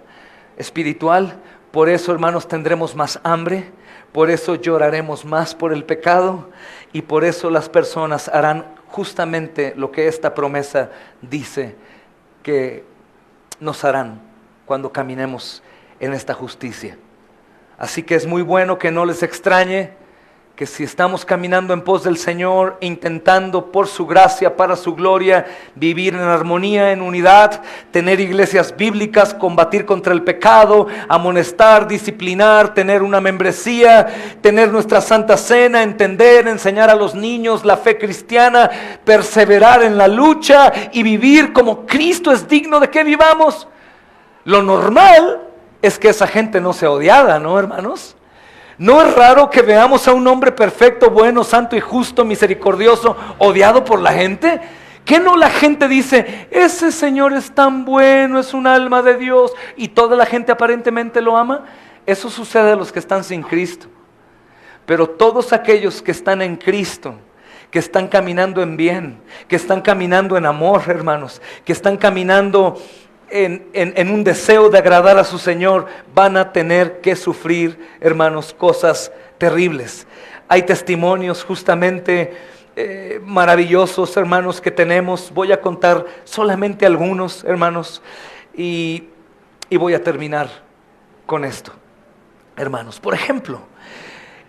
A: espiritual, por eso, hermanos, tendremos más hambre, por eso lloraremos más por el pecado, y por eso las personas harán justamente lo que esta promesa dice que nos harán cuando caminemos en esta justicia. Así que es muy bueno que no les extrañe que si estamos caminando en pos del Señor, intentando por su gracia, para su gloria, vivir en armonía, en unidad, tener iglesias bíblicas, combatir contra el pecado, amonestar, disciplinar, tener una membresía, tener nuestra Santa Cena, entender, enseñar a los niños la fe cristiana, perseverar en la lucha y vivir como Cristo es digno de que vivamos. Lo normal es que esa gente no sea odiada, ¿no, hermanos? No es raro que veamos a un hombre perfecto, bueno, santo y justo, misericordioso, odiado por la gente. ¿Qué no la gente dice? Ese Señor es tan bueno, es un alma de Dios, y toda la gente aparentemente lo ama. Eso sucede a los que están sin Cristo. Pero todos aquellos que están en Cristo, que están caminando en bien, que están caminando en amor, hermanos, que están caminando en un deseo de agradar a su Señor, van a tener que sufrir, hermanos, cosas terribles. Hay testimonios justamente maravillosos, hermanos, que tenemos. Voy a contar solamente algunos, hermanos, y voy a terminar con esto, hermanos. Por ejemplo,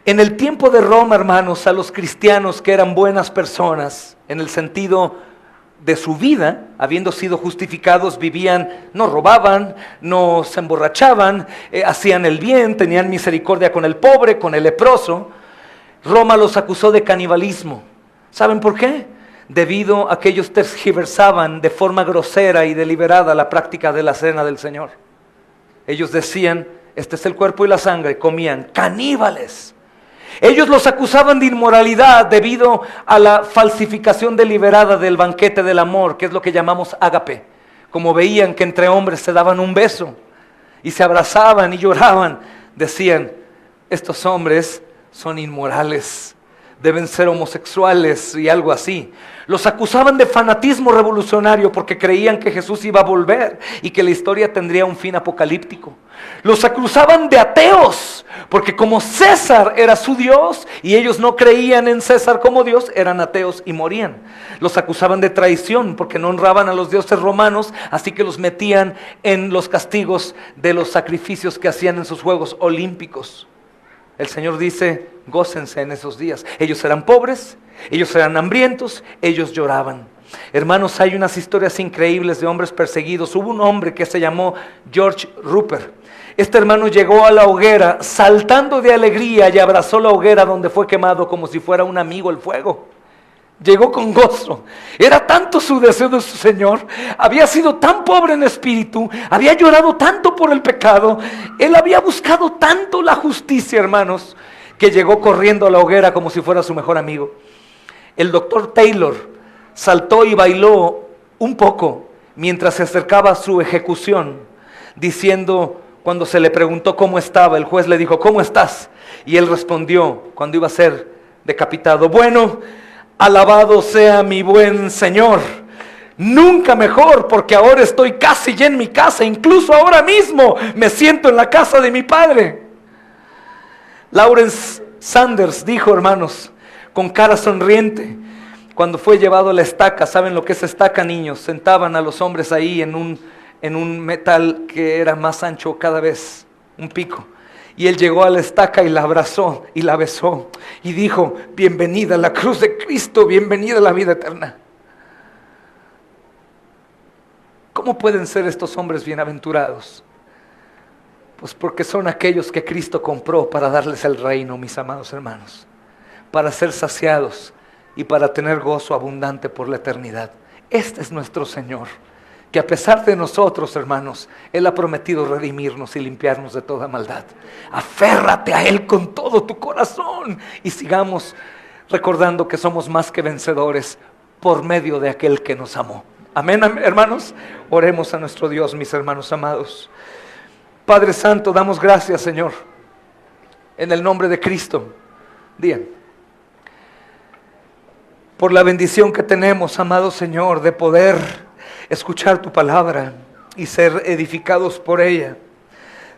A: en el tiempo de Roma, hermanos, a los cristianos que eran buenas personas, en el sentido de su vida, habiendo sido justificados, vivían, no robaban, no se emborrachaban, hacían el bien, tenían misericordia con el pobre, con el leproso. Roma los acusó de canibalismo. ¿Saben por qué? Debido a que ellos tergiversaban de forma grosera y deliberada la práctica de la cena del Señor. Ellos decían, este es el cuerpo y la sangre, comían caníbales. Ellos los acusaban de inmoralidad debido a la falsificación deliberada del banquete del amor, que es lo que llamamos ágape. Como veían que entre hombres se daban un beso y se abrazaban y lloraban, decían, estos hombres son inmorales, deben ser homosexuales y algo así. Los acusaban de fanatismo revolucionario porque creían que Jesús iba a volver y que la historia tendría un fin apocalíptico. Los acusaban de ateos porque como César era su Dios y ellos no creían en César como Dios, eran ateos y morían. Los acusaban de traición porque no honraban a los dioses romanos, así que los metían en los castigos de los sacrificios que hacían en sus juegos olímpicos. El Señor dice, gócense en esos días. Ellos eran pobres, ellos eran hambrientos, ellos lloraban. Hermanos, hay unas historias increíbles de hombres perseguidos. Hubo un hombre que se llamó George Rupert. Este hermano llegó a la hoguera saltando de alegría y abrazó la hoguera donde fue quemado como si fuera un amigo el fuego. Llegó con gozo. Era tanto su deseo de su Señor. Había sido tan pobre en espíritu. Había llorado tanto por el pecado. Él había buscado tanto la justicia, hermanos, que llegó corriendo a la hoguera como si fuera su mejor amigo. El doctor Taylor saltó y bailó un poco mientras se acercaba a su ejecución, diciendo, cuando se le preguntó cómo estaba, el juez le dijo, ¿cómo estás? Y él respondió, cuando iba a ser decapitado, bueno, alabado sea mi buen Señor, nunca mejor, porque ahora estoy casi ya en mi casa, incluso ahora mismo me siento en la casa de mi padre. Lawrence Sanders dijo, hermanos, con cara sonriente, cuando fue llevado a la estaca, ¿saben lo que es estaca, niños? Sentaban a los hombres ahí en un metal que era más ancho cada vez, un pico. Y él llegó a la estaca y la abrazó y la besó y dijo, bienvenida a la cruz de Cristo, bienvenida a la vida eterna. ¿Cómo pueden ser estos hombres bienaventurados? Pues porque son aquellos que Cristo compró para darles el reino, mis amados hermanos, para ser saciados y para tener gozo abundante por la eternidad. Este es nuestro Señor, que a pesar de nosotros, hermanos, Él ha prometido redimirnos y limpiarnos de toda maldad. Aférrate a Él con todo tu corazón y sigamos recordando que somos más que vencedores por medio de aquel que nos amó. Amén, hermanos. Oremos a nuestro Dios, mis hermanos amados. Padre Santo, damos gracias, Señor, en el nombre de Cristo. Digan, por la bendición que tenemos, amado Señor, de poder escuchar tu palabra y ser edificados por ella.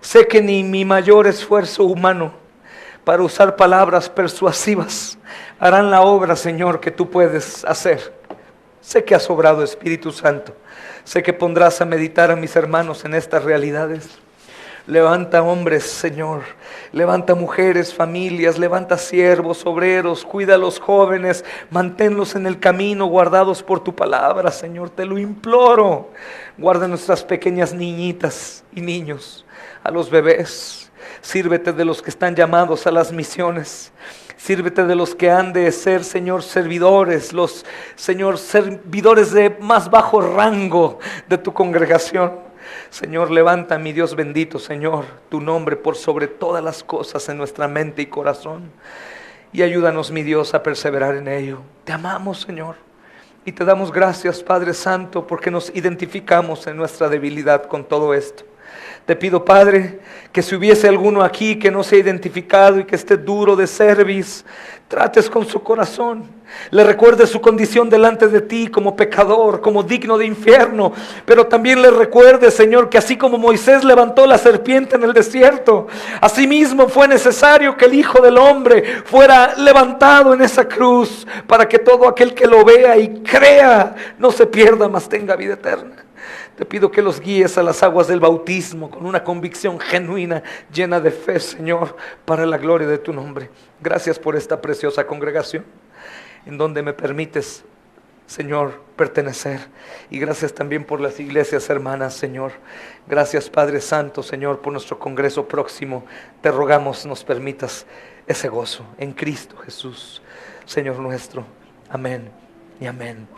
A: Sé que ni mi mayor esfuerzo humano para usar palabras persuasivas harán la obra, Señor, que tú puedes hacer. Sé que has sobrado, Espíritu Santo. Sé que pondrás a meditar a mis hermanos en estas realidades. Levanta hombres, Señor, levanta mujeres, familias, levanta siervos, obreros, cuida a los jóvenes, manténlos en el camino, guardados por tu palabra, Señor, te lo imploro. Guarda nuestras pequeñas niñitas y niños, a los bebés, sírvete de los que están llamados a las misiones, sírvete de los que han de ser, Señor, servidores, los, Señor, servidores de más bajo rango de tu congregación. Señor, levanta, mi Dios bendito, Señor, tu nombre por sobre todas las cosas en nuestra mente y corazón. Y ayúdanos, mi Dios, a perseverar en ello. Te amamos, Señor, y te damos gracias, Padre Santo, porque nos identificamos en nuestra debilidad con todo esto. Te pido, Padre, que si hubiese alguno aquí que no se ha identificado y que esté duro de cerviz, trates con su corazón. Le recuerdes su condición delante de ti como pecador, como digno de infierno. Pero también le recuerdes, Señor, que así como Moisés levantó la serpiente en el desierto, asimismo fue necesario que el Hijo del Hombre fuera levantado en esa cruz, para que todo aquel que lo vea y crea no se pierda, mas tenga vida eterna. Te pido que los guíes a las aguas del bautismo con una convicción genuina, llena de fe, Señor, para la gloria de tu nombre. Gracias por esta preciosa congregación en donde me permites, Señor, pertenecer. Y gracias también por las iglesias hermanas, Señor. Gracias, Padre Santo, Señor, por nuestro congreso próximo. Te rogamos nos permitas ese gozo en Cristo Jesús, Señor nuestro. Amén y amén.